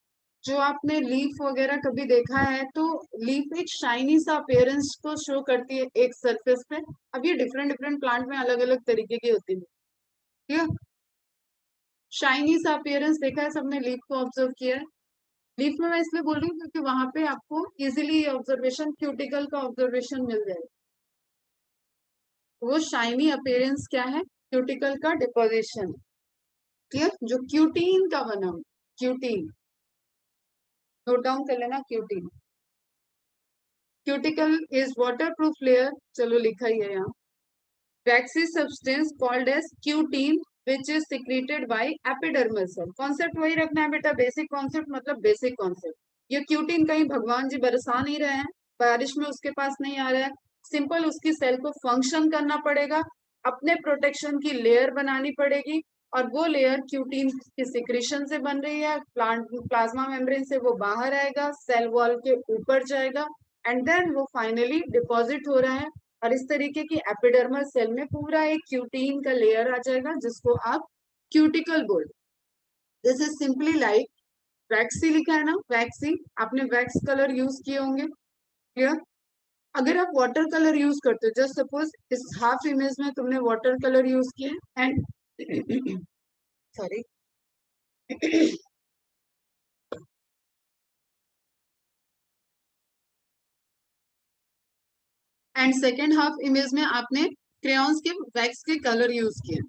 जो आपने लीफ वगैरह कभी देखा है, तो लीफ एक शाइनी सा अपीयरेंस को शो करती है एक सरफेस पे। अब ये डिफरेंट डिफरेंट प्लांट में अलग अलग तरीके की होती है, ठीक है। शाइनी सा अपीयरेंस देखा है सबने, लीफ को ऑब्जर्व किया है। लीफ में मैं इसलिए बोल रही हूँ क्योंकि वहां पे आपको इजिली ऑब्जर्वेशन, क्यूटिकल का ऑब्जर्वेशन मिल जाएगा। वो शाइनी अपीयरेंस क्या है, क्यूटिकल का डिपोजिशन, क्लियर, जो क्यूटीन का बना, क्यूटीन नोट डाउन कर लेना, cutin. Cuticle is waterproof layer, चलो लिखा ही है यहाँ। Waxy substance called as cutin which is secreted by epidermal cell. Concept वही रखना है बेटा, बेसिक कॉन्सेप्ट मतलब बेसिक कॉन्सेप्ट। ये क्यूटिन कहीं भगवान जी बरसा नहीं रहे हैं, बारिश में उसके पास नहीं आ रहा है, सिंपल उसकी सेल को फंक्शन करना पड़ेगा, अपने प्रोटेक्शन की लेयर बनानी पड़ेगी, और वो लेयर क्यूटीन की सिक्रेशन से बन रही है, प्लांट प्लाज्मा मेम्ब्रेन से वो बाहर आएगा, सेल वॉल के ऊपर जाएगा, एंड देन वो फाइनली डिपॉजिट हो रहा है, और इस तरीके की एपिडर्मल सेल में पूरा एक क्यूटीन का लेयर आ जाएगा जिसको आप क्यूटिकल बोल। दिस इज सिंपली लाइक वैक्सी, लिखा है ना वैक्सी, आपने वैक्स कलर यूज किए होंगे, क्लियर। अगर आप वाटर कलर यूज करते हो, जस्ट सपोज इस हाफ इमेज में तुमने वाटर कलर यूज किया and sorry and second half image में आपने क्रेयॉन्स के वैक्स के कलर यूज किए।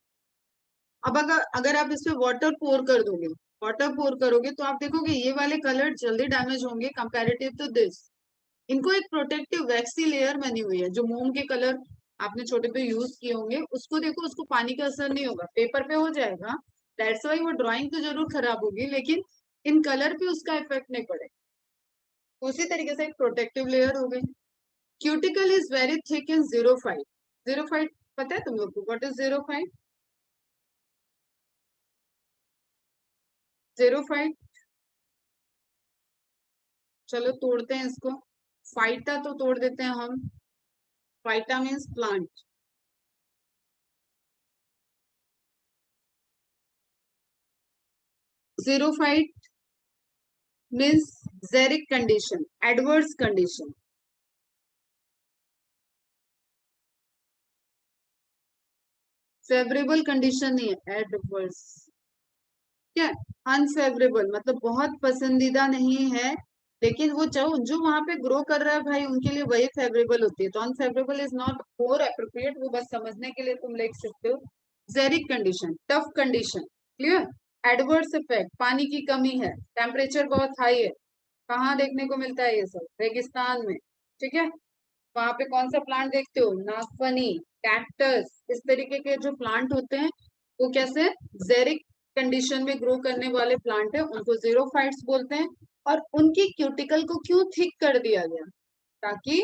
अब अगर आप इस पे वाटर पोर कर दोगे, वाटर पोर करोगे तो आप देखोगे ये वाले कलर जल्दी डैमेज होंगे कंपैरेटिव टू दिस। इनको एक प्रोटेक्टिव वैक्सी लेयर बनी हुई है, जो मोम के कलर आपने छोटे पे यूज किए होंगे, उसको देखो, उसको पानी का असर नहीं होगा, पेपर पे हो जाएगा, दैट्स वाई वो ड्राइंग तो जरूर खराब होगी, लेकिन इन कलर पे उसका इफेक्ट नहीं पड़ेगा। उसी तरीके से एक प्रोटेक्टिव लेयर हो गई। क्यूटिकल इज वेरी थिक इन 0,5। 0,5 पता है तुम लोग को, व्हाट इज 0,5? 0,5, चलो तोड़ते हैं इसको। फाइटा तो तोड़ देते हैं हम, phyta means plant. 0,5 means xeric condition, adverse condition. Favourable condition नहीं है, एडवर्स क्या, अनफेवरेबल मतलब बहुत पसंदीदा नहीं है, लेकिन वो चाहो जो वहां पे ग्रो कर रहा है भाई उनके लिए वही फेवरेबल होती है, तो unfavourable is not more appropriate, वो बस समझने के लिए तुम लिख सकते हो। Xeric condition, tough condition, clear. Adverse effect, पानी की कमी है, टेम्परेचर बहुत हाई है, कहाँ देखने को मिलता है ये सब, रेगिस्तान में, ठीक है। वहां पे कौन सा प्लांट देखते हो, नागफनी, कैक्टस, इस तरीके के जो प्लांट होते हैं वो कैसे जेरिक कंडीशन में ग्रो करने वाले प्लांट है, उनको जीरोफाइट्स बोलते हैं। और उनकी क्यूटिकल को क्यों थिक कर दिया गया, ताकि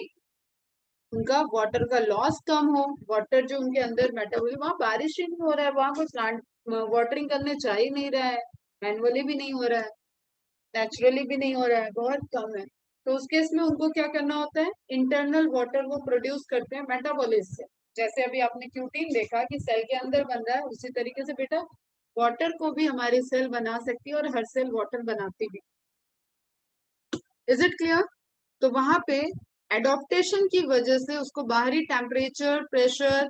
उनका वाटर का लॉस कम हो, वाटर जो उनके अंदर मेटाबॉलिज्म, वहां बारिश ही नहीं हो रहा है, वहां कोई प्लांट वाटरिंग करने चाह ही नहीं रहा है, मैनुअली भी नहीं हो रहा है, नेचुरली भी नहीं हो रहा है, बहुत कम है, तो उस केस में उनको क्या करना होता है, इंटरनल वाटर वो प्रोड्यूस करते हैं मेटाबॉलिज्म से। जैसे अभी आपने क्यूटीन देखा कि सेल के अंदर बन रहा है, उसी तरीके से बेटा वाटर को भी हमारी सेल बना सकती है, और हर सेल वाटर बनाती भी। Is it clear? तो वहां पे एडॉप्टेशन की वजह से उसको बाहरी टेम्परेचर, प्रेशर,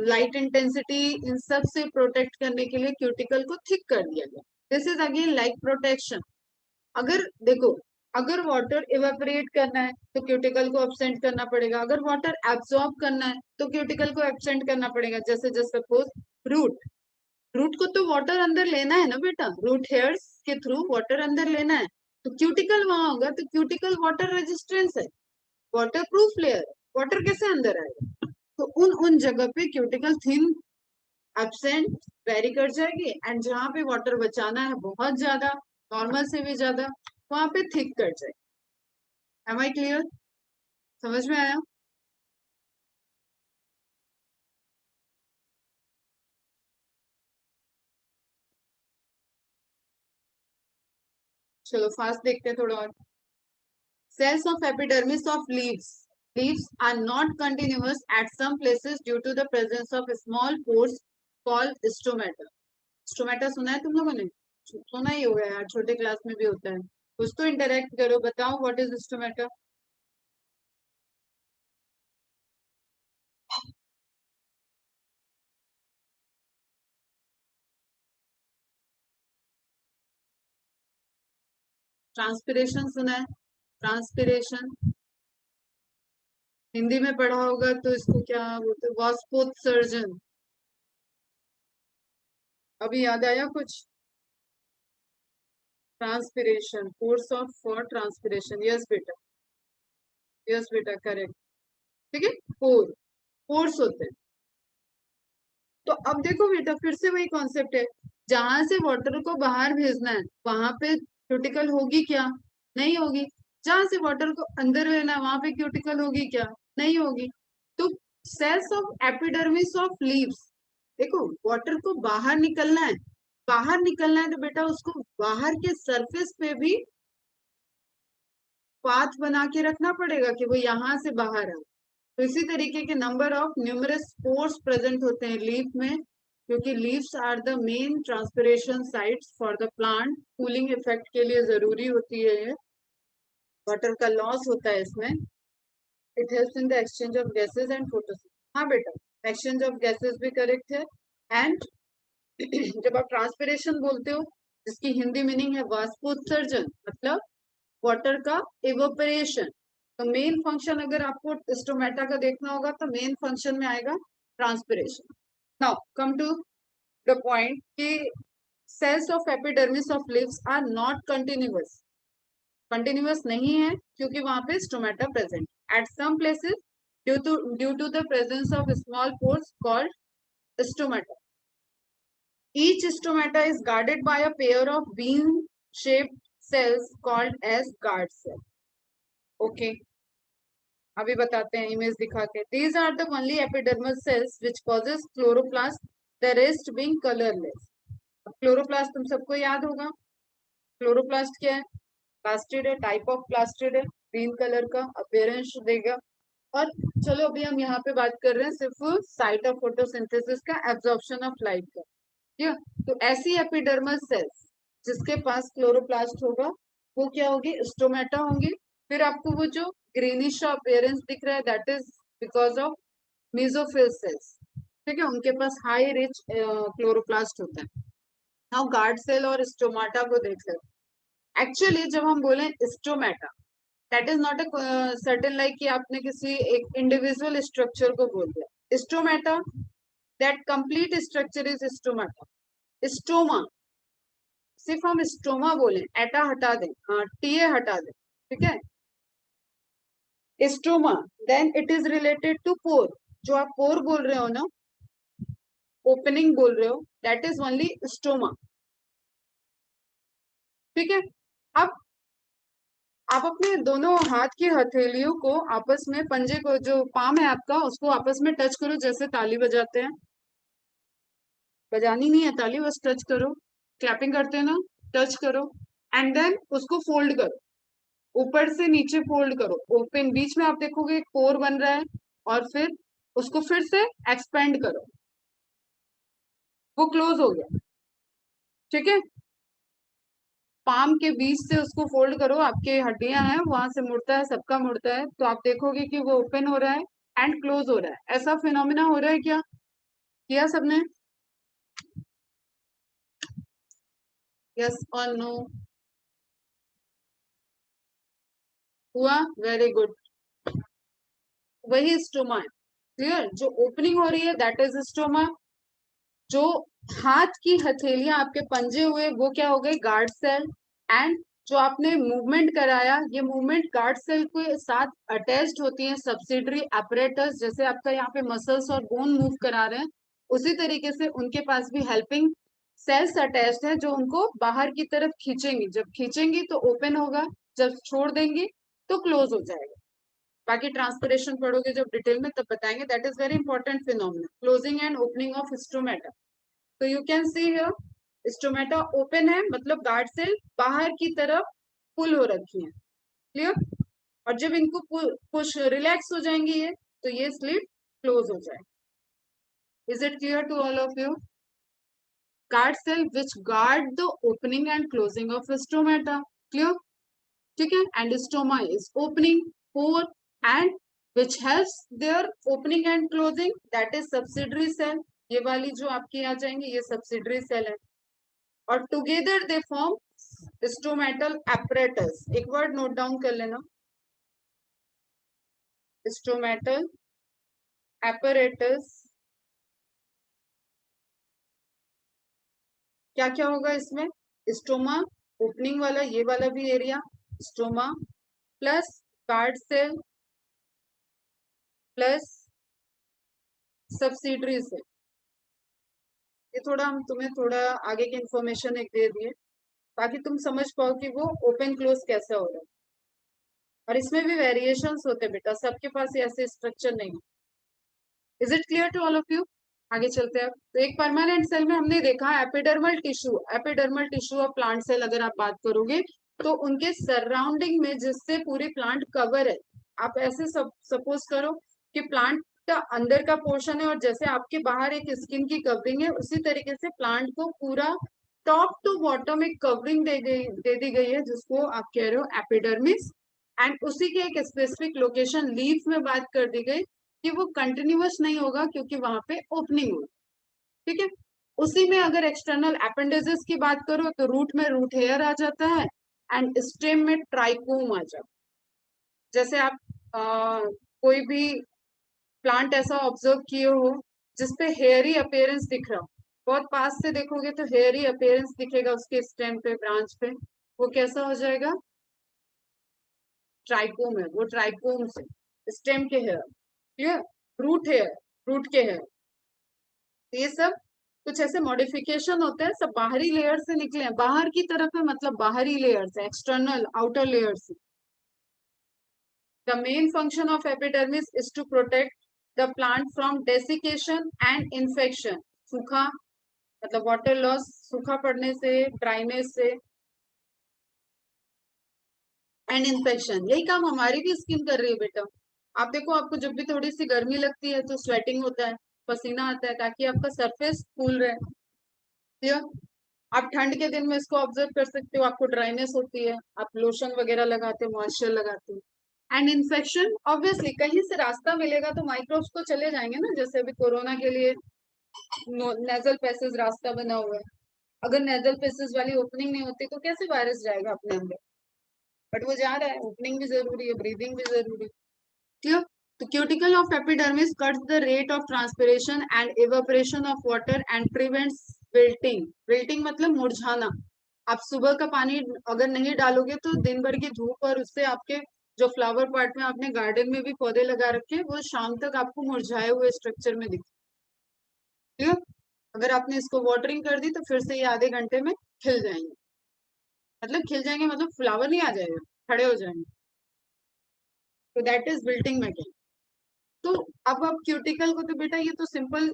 लाइट इंटेंसिटी, इन सब से प्रोटेक्ट करने के लिए क्यूटिकल को थिक कर दिया गया। This is again like protection. अगर देखो, अगर वाटर इवेपोरेट करना है तो क्यूटिकल को एब्सेंट करना पड़ेगा, अगर वाटर एब्सॉर्ब करना है तो क्यूटिकल को एब्सेंट करना पड़ेगा। जैसे जस्ट सपोज रूट, रूट को तो वाटर अंदर लेना है ना बेटा, रूट हेयर्स के थ्रू वाटर अंदर लेना है, तो क्यूटिकल वहां होगा, तो क्यूटिकल वाटर रेजिस्टेंस है, वाटर प्रूफ लेयर, वाटर कैसे अंदर आएगा, तो उन उन जगह पे क्यूटिकल थिन एब्सेंट वेरी कर जाएगी, एंड जहां पे वाटर बचाना है बहुत ज्यादा, नॉर्मल से भी ज्यादा, वहां पे थिक कर जाएगी। Am I clear? समझ में आया? चलो फास्ट देखते हैं थोड़ा और। Cells of epidermis of leaves. Leaves are not continuous at some places due to the presence of small pores called stomata. Stomata सुना है तुम लोगों ने? सुना ही होगा यार, छोटे क्लास में भी होता है। कुछ तो इंटरेक्ट करो, बताओ व्हाट इज स्टोमेटा। ट्रांसपिरेशन सुना है? ट्रांसपिरेशन हिंदी में पढ़ा होगा तो इसको क्या बोलते हैं, वास्पोत्सर्जन। अभी याद आया कुछ? Transpiration, course of for transpiration, yes बेटा, यस बेटा करेक्ट। ठीक है, पोर, पोर्स होते हैं। तो अब देखो बेटा, फिर से वही कॉन्सेप्ट है, जहां से वाटर को बाहर भेजना है वहां पे क्यूटिकल होगी क्या? नहीं होगी। जहां से वाटर को अंदर लेना है वहां पे क्यूटिकल होगी क्या? नहीं होगी। तो cells of epidermis of leaves, देखो वाटर को बाहर निकलना है, बाहर निकलना है तो बेटा उसको बाहर के सरफेस पे भी पाथ बना के रखना पड़ेगा कि वो यहाँ से बाहर आए। तो इसी तरीके के number of numerous pores present होते हैं लीफ में, क्योंकि leaves are the main transpiration sites for the plant. Cooling effect के लिए जरूरी होती है ये, वाटर का लॉस होता है इसमें। It helps in the exchange of gases and photosynthesis. हाँ बेटा, एक्सचेंज ऑफ गैसेस भी करेक्ट है। एंड जब आप ट्रांसपिरेशन बोलते हो, जिसकी हिंदी मीनिंग है वाष्पोत्सर्जन, मतलब वाटर का इवोपरेशन। तो मेन फंक्शन अगर आपको स्टोमेटा का देखना होगा तो मेन फंक्शन में आएगा transpiration. Now come to the point कि cells of epidermis of leaves are not continuous. Continuous नहीं है क्योंकि वहां पे stomata present at some places due to the presence of small pores called stomata. Each stomata is guarded by a pair of bean-shaped cells called as guard cell. Okay. अभी बताते हैं image दिखा के। These are the only epidermal cells which causes chloroplast, the rest being colorless. अब chloroplast तुम सबको याद होगा। क्लोरोप्लास्ट क्या है? प्लास्टिड है, टाइप ऑफ प्लास्टिड है, ग्रीन कलर का अपीयरेंस देगा। और चलो अभी हम यहाँ पे बात कर रहे हैं सिर्फ साइट ऑफ फोटोसिंथेसिस का, एब्जॉर्प्शन ऑफ लाइट का। ठीक, तो ऐसी एपिडर्मल सेल्स जिसके पास क्लोरोप्लास्ट होगा वो क्या होगी? स्टोमेटा होंगी। फिर आपको वो जो ग्रीनिश अपीयरेंस दिख रहा है that is because of mesophyll cells. ठीक है, उनके पास हाई रिच क्लोरोप्लास्ट होता है। नाउ गार्ड सेल और स्टोमाटा को देख सकते। एक्चुअली जब हम बोले stomata, that is not a certain like कि आपने किसी एक इंडिविजुअल स्ट्रक्चर को बोल दिया stomata, that complete structure is stomata. Stoma, सिर्फ हम स्टोमा बोले, एटा हटा दें, टीए हटा दें, ठीक है। Stoma, then it is related to pore. जो आप पोर बोल रहे हो ना, ओपनिंग बोल रहे हो, दैट इज ओनली स्टोमा। ठीक है। अब आप अपने दोनों हाथ की हथेलियों को आपस में, पंजे को, जो पाम है आपका, उसको आपस में टच करो जैसे ताली बजाते हैं। बजानी नहीं है ताली, बस टच करो। क्लैपिंग करते हैं ना, टच करो। एंड देन उसको फोल्ड करो, ऊपर से नीचे फोल्ड करो, ओपन। बीच में आप देखोगे एक पोर बन रहा है, और फिर उसको फिर से एक्सपेंड करो, वो क्लोज हो गया। ठीक है। पाम के बीच से उसको फोल्ड करो, आपके हड्डियां हैं वहां से मुड़ता है, सबका मुड़ता है, तो आप देखोगे कि वो ओपन हो रहा है एंड क्लोज हो रहा है। ऐसा फिनोमिना हो रहा है क्या? किया सबने? यस और नो? हुआ, वेरी गुड। वही स्टोमा है। क्लियर? जो ओपनिंग हो रही है दैट इज स्टोमा। जो हाथ की हथेलियां आपके पंजे हुए वो क्या हो गए? Guard cell. एंड जो आपने मूवमेंट कराया, ये मूवमेंट गार्ड सेल के साथ अटैच्ड होती है सब्सिडरी अपरेटस। जैसे आपका यहाँ पे मसल्स और बोन मूव करा रहे हैं, उसी तरीके से उनके पास भी हेल्पिंग सेल्स अटैच्ड है जो उनको बाहर की तरफ खींचेंगी। जब खींचेंगी तो ओपन होगा, जब छोड़ देंगी तो क्लोज हो जाएगा। बाकी ट्रांसपिरेशन पढ़ोगे जब डिटेल में तब बताएंगे। That is very important phenomena, closing and opening of stomata. तो you can see here, stomata open है मतलब गार्ड सेल बाहर की तरफ पुल हो रखी है। क्लियर? और जब इनको पुश रिलैक्स हो जाएंगे ये, तो ये स्लिट क्लोज हो जाए। Is it clear to all of you? Guard cell which guard the opening and closing of stomata. Clear? ठीक है। And stoma is opening pore, and which helps their opening and closing, that is subsidiary cell। ये वाली जो आपकी आ जाएंगी ये subsidiary cell है, और together they form stomatal apparatus। एक वर्ड नोट डाउन कर लेना, स्टोमेटल apparatus। क्या क्या होगा इसमें? स्टोमा, ओपनिंग वाला ये वाला भी area, stoma plus guard cell plus subsidiary cell. ये थोड़ा हम तुम्हें थोड़ा आगे की इंफॉर्मेशन एक दे दिए ताकि तुम समझ पाओ कि वो ओपन क्लोज कैसे हो रहा है। और इसमें भी वेरिएशंस होते हैं बेटा, सबके पास ऐसे स्ट्रक्चर नहीं। Is it clear to all of you? आगे चलते हैं। तो एक परमानेंट सेल में हमने देखा epidermal tissue of plant cell अगर आप बात करोगे तो उनके सराउंडिंग में जिससे पूरी प्लांट कवर है। आप ऐसे सपोज करो कि प्लांट का अंदर का पोर्शन है और जैसे आपके बाहर एक स्किन की कवरिंग है उसी तरीके से प्लांट को पूरा टॉप टू बॉटम एक कवरिंग दे दी गई है जिसको आप कह रहे हो एपिडर्मिस। एंड उसी के एक स्पेसिफिक लोकेशन लीफ में बात कर दी गई कि वो कंटिन्यूअस नहीं होगा क्योंकि वहां पे ओपनिंग होगी। ठीक है। उसी में अगर एक्सटर्नल अपेंडेजेस की बात करो तो रूट में रूट हेयर आ जाता है एंड स्टेम में ट्राइकोम आ जाता है। जैसे आप कोई भी प्लांट ऐसा ऑब्जर्व किए हो जिसपे हेयरी अपीयरेंस दिख रहा हो, बहुत पास से देखोगे तो हेयरी अपीयरेंस दिखेगा उसके स्टेम पे ब्रांच पे, वो कैसा हो जाएगा? ट्राइकोम है, वो ट्राइकोम से स्टेम के hair. Clear? Root hair, root के हेयर। ये सब कुछ ऐसे मॉडिफिकेशन होते हैं, सब बाहरी लेयर से निकले हैं, बाहर की तरफ है मतलब बाहरी लेयर से, एक्सटर्नल आउटर लेयर से। The main function of epidermis is to protect the plant from desiccation and infection. सूखा मतलब वाटर लॉस, सूखा पड़ने से, ड्राइनेस से एंड इन्फेक्शन। यही काम हमारी भी स्किन कर रही है बेटा। आप देखो, आपको जब भी थोड़ी सी गर्मी लगती है तो स्वेटिंग होता है, पसीना आता है ताकि आपका सरफेस कूल रहे। क्लियर? आप ठंड के दिन में इसको ऑब्जर्व कर सकते हो, आपको ड्राइनेस होती है, आप लोशन वगैरह लगाते हो, मॉइस्चर लगाते हो। एंड इन्फेक्शन ऑब्वियसली कहीं से रास्ता मिलेगा तो माइक्रोब्स तो चले जाएंगे ना, जैसे अभी कोरोना के लिए नेजल पैसेज रास्ता बना हुआ है। अगर नेजल पैसेज वाली ओपनिंग नहीं होती तो कैसे वायरस जाएगा अपने अंदर? बट वो जा रहा है, ओपनिंग भी जरूरी है, ब्रीदिंग भी जरूरी है। क्लियर? तो cuticle of epidermis cuts the rate of transpiration and evaporation of water and prevents wilting. Wilting मतलब मुरझाना। आप सुबह का पानी अगर नहीं डालोगे तो दिन भर की धूप और उससे आपके जो फ्लावर पार्ट में आपने गार्डन में भी पौधे लगा रखे वो शाम तक आपको मुरझाए हुए स्ट्रक्चर में दिखते। क्लियर? अगर आपने इसको वाटरिंग कर दी तो फिर से ये आधे घंटे में खिल जाएंगे। मतलब खिल जाएंगे मतलब फ्लावर नहीं आ जाएगा, खड़े हो जाएंगे। तो दैट इज विल्टिंग मैकेनिज्म। तो अब आप क्यूटिकल को तो बेटा ये तो सिंपल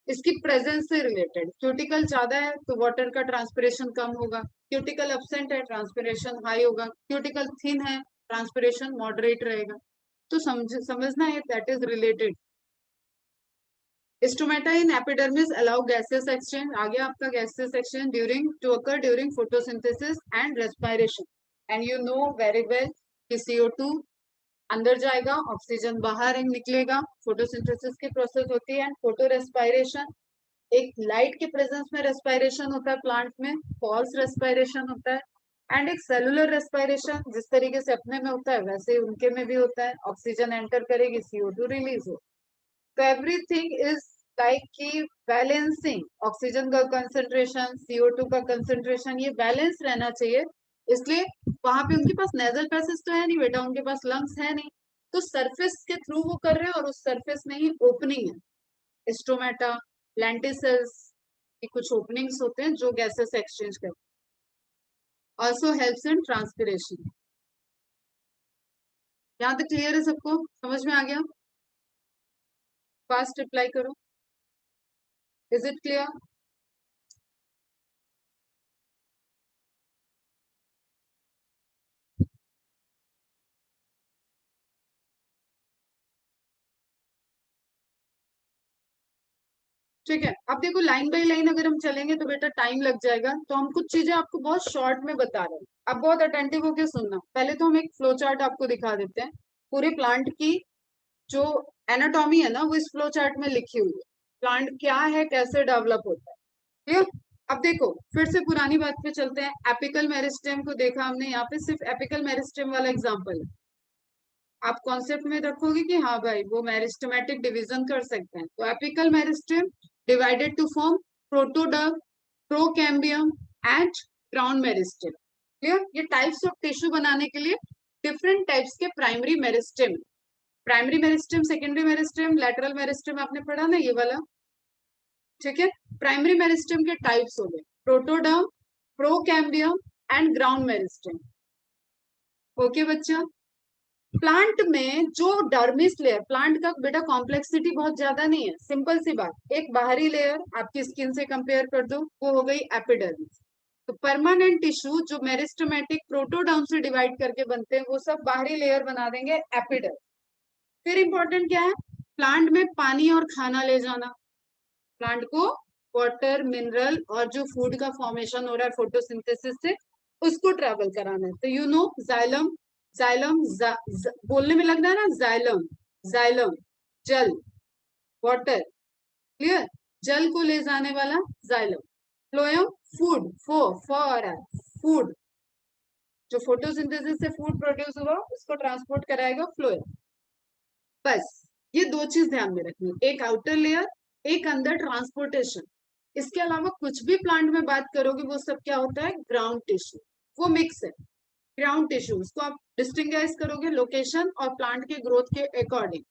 इसकी प्रेजेंस से रिलेटेड, क्यूटिकल ज्यादा है तो वाटर का ट्रांसपिरेशन कम होगा, क्यूटिकल एब्सेंट है ट्रांसपिरेशन हाई होगा, क्यूटिकल थिन है ट्रांसपिरेशन मॉडरेट रहेगा। तो समझना है that is related. Stomata in epidermis allow gases exchange, आगे आपका gases exchange during to occur during photosynthesis and respiration. And you know very well कि CO2 अंदर जाएगा, ऑक्सीजन बाहर निकलेगा, फोटोसिंथेसिस की प्रोसेस होती है। एंड फोटो रेस्पिरेशन एक लाइट के प्रेजेंस में रेस्पिरेशन होता है प्लांट में, फॉल्स रेस्पिरेशन होता है। एंड एक सेलुलर रेस्पिरेशन जिस तरीके से अपने में होता है वैसे उनके में भी होता है, ऑक्सीजन एंटर करेगी, CO2 रिलीज हो। तो एवरीथिंग इज लाइक की बैलेंसिंग, ऑक्सीजन का कंसेंट्रेशन, CO2 का कंसेंट्रेशन, ये बैलेंस रहना चाहिए। इसलिए वहां पे उनके पास नेजल पैसेज तो है नहीं बेटा, उनके पास लंग्स है नहीं, तो सरफेस के थ्रू वो कर रहे हैं और उस सरफेस में ही ओपनिंग है। स्टोमेटा, लेंटिसेल्स की कुछ ओपनिंग्स होते हैं जो गैसेस एक्सचेंज करते हैं। Also helps in transpiration. यहाँ तक क्लियर है सबको? समझ में आ गया? फास्ट रिप्लाई करो। Is it clear? ठीक है। अब देखो लाइन बाय लाइन अगर हम चलेंगे तो बेटा टाइम लग जाएगा, तो हम कुछ चीजें आपको बहुत शॉर्ट में बता रहे हैं। अब बहुत अटेंटिव होकर सुनना। पहले तो हम एक फ्लो चार्ट आपको दिखा देते हैं। पूरे प्लांट की जो एनाटॉमी है ना वो इस फ्लो चार्ट में लिखी हुई है। प्लांट क्या है, कैसे डेवलप होता है। क्लियर? अब देखो फिर से पुरानी बात पे चलते हैं। एपिकल मेरिस्टेम को देखा हमने, यहाँ पे सिर्फ एपिकल मेरिस्टेम वाला एग्जांपल है। आप कॉन्सेप्ट में रखोगे कि हाँ भाई वो मेरिस्टेमेटिक डिवीजन कर सकते हैं। तो apical meristem divided to form protoderm, procambium and crown meristem. Clear? ये टाइप्स ऑफ टिश्यू बनाने के लिए डिफरेंट टाइप्स के primary meristem, primary meristem, secondary meristem, lateral meristem आपने पढ़ा ना ये वाला। ठीक है। प्राइमरी मेरिस्टेम के टाइप्स हो गए protoderm, procambium and ground meristem. Okay बच्चा, प्लांट में जो डर्मिस लेयर, प्लांट का बेटा कॉम्प्लेक्सिटी बहुत ज्यादा नहीं है, सिंपल सी बात, एक बाहरी लेयर आपकी स्किन से कंपेयर कर दो, वो हो गई एपिडर्मिस। तो परमानेंट टिश्यू जो मेरिस्टेमेटिक प्रोटोडर्म से डिवाइड करके बनते हैं वो सब बाहरी लेयर बना देंगे एपिडर्म। फिर इंपॉर्टेंट क्या है, प्लांट में पानी और खाना ले जाना, प्लांट को वाटर मिनरल और जो फूड का फॉर्मेशन हो रहा है फोटोसिंथेसिस से उसको ट्रेवल कराना है। तो यू नो जाइलम, जाइलम बोलने में लग रहा है ना, जाइलम, जाइलम जल, वाटर, क्लियर, जल को ले जाने वाला xylem. Phloem food, for food, जो फोटोसिंथेसिस से फूड प्रोड्यूस हुआ उसको ट्रांसपोर्ट कराएगा फ्लोएम। बस ये दो चीज ध्यान में रखनी, एक आउटर लेयर, एक अंदर ट्रांसपोर्टेशन। इसके अलावा कुछ भी प्लांट में बात करोगे वो सब क्या होता है, ग्राउंड टिश्यू, वो मिक्स है। ग्राउंड टिश्यू उसको आप डिस्टिंग्विश करोगे लोकेशन और प्लांट के ग्रोथ के अकॉर्डिंग।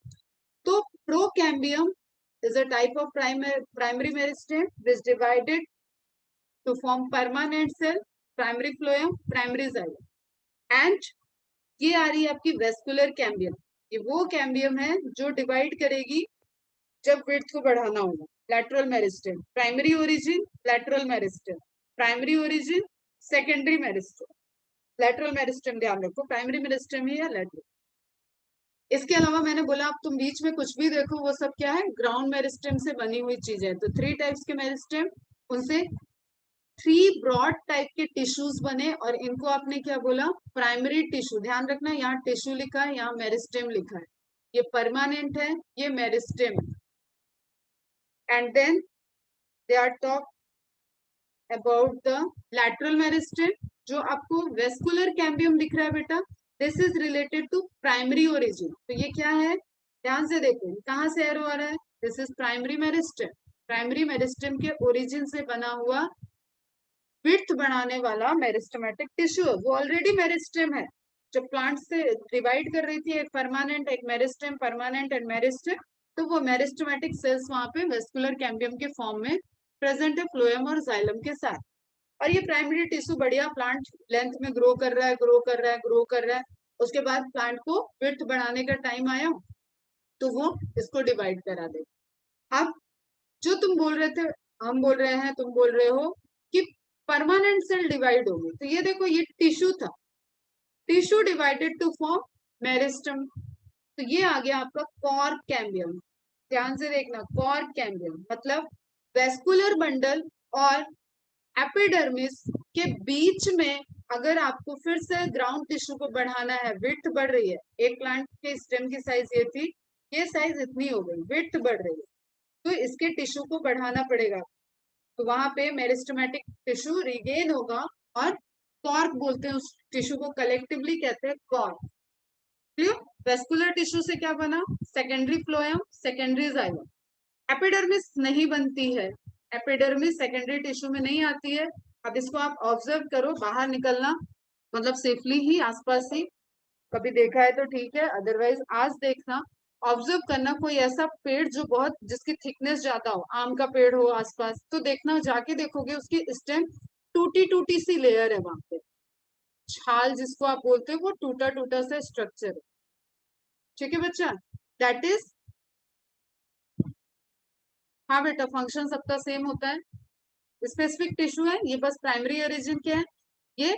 तो procambium is a type of primary meristem which divided to form permanent cell, primary phloem, primary xylem, and ये आ रही है आपकी वेस्कुलर कैम्बियम। ये वो कैम्बियम है जो डिवाइड करेगी जब विड्थ को बढ़ाना होगा। Lateral meristem, primary origin, lateral meristem, primary origin, secondary meristem, lateral meristem ध्यान रखो, प्राइमरी मेरिस्टेम ही है लैटरल। इसके अलावा मैंने बोला आप तुम बीच में कुछ भी देखो वो सब क्या है, ग्राउंड मेरिस्टेम से बनी हुई चीज है। तो 3 टाइप्स के मेरिस्टेम, उनसे 3 ब्रॉड टाइप के टिश्यूज बने और इनको आपने क्या बोला, प्राइमरी टिश्यू। ध्यान रखना यहाँ टिश्यू लिखा है, यहाँ मेरिस्टेम लिखा है, ये परमानेंट है, ये meristem. And then they are talk about the lateral meristem, जो आपको वेस्कुलर कैम्बियम दिख रहा है बेटा, this is related to primary origin. तो ये क्या है, ध्यान से देखो कहाँ से एरो आ रहा है, this is primary meristem. Primary meristem के ओरिजिन से बना हुआ विड्थ बढ़ाने वाला मेरिस्टेमेटिक टिश्यू है, वो ऑलरेडी मेरिस्टेम है। जब प्लांट से डिवाइड कर रही थी एक परमानेंट, एक मेरिस्टेम, परमानेंट एंड मेरिस्टेम, तो वो मेरिस्टेमेटिक सेल्स वहां पे वेस्कुलर कैम्बियम के फॉर्म में प्रेजेंट है, फ्लोएम और जाइलम के साथ। और ये प्राइमरी टिश्यू बढ़िया प्लांट लेंथ में ग्रो कर रहा है, ग्रो कर रहा है, ग्रो कर रहा है। उसके बाद प्लांट को विड्थ बढ़ाने का टाइम आया तो वो इसको डिवाइड करा दे। अब जो तुम बोल रहे थे, हम बोल रहे हैं, तुम बोल रहे हो कि परमानेंट सेल डिवाइड होगी, तो ये देखो ये टिश्यू था, tissue divided to form meristem. तो ये आ गया आपका कॉर्क कैम्बियम। ध्यान से देखना, कॉर्क कैम्बियम मतलब वेस्कुलर बंडल और एपिडर्मिस के बीच में अगर आपको फिर से ग्राउंड टिश्यू को बढ़ाना है, विड्थ बढ़ रही है, एक प्लांट के स्टेम की साइज ये थी, ये साइज इतनी हो गई, विड्थ बढ़ रही है, तो इसके टिश्यू को बढ़ाना पड़ेगा। तो वहां पे मेरिस्टेमेटिक टिश्यू रिगेन होगा और कॉर्क बोलते हैं उस टिश्यू को, कलेक्टिवली कहते हैं कॉर्क। क्लियर, वेस्कुलर टिश्यू से क्या बना, secondary phloem, secondary xylem. Epidermis नहीं बनती है, एपिडर्मिस सेकेंडरी टिश्यू में नहीं आती है। अब इसको आप ऑब्जर्व करो, बाहर निकलना मतलब सेफली ही, आसपास ही, कभी देखा है तो ठीक है, अदरवाइज आज देखना, ऑब्जर्व करना कोई ऐसा पेड़ जो बहुत, जिसकी थिकनेस ज्यादा हो, आम का पेड़ हो आसपास, तो देखना, जाके देखोगे उसकी स्टेम टूटी टूटी सी लेयर है वहां पे, छाल जिसको आप बोलते हो, वो टूटा टूटा सा स्ट्रक्चर है। ठीक है बच्चा, दैट इज, हाँ बेटा फंक्शन सबका सेम होता है, स्पेसिफिक टिश्यू है, ये बस प्राइमरी ओरिजिन के है, ये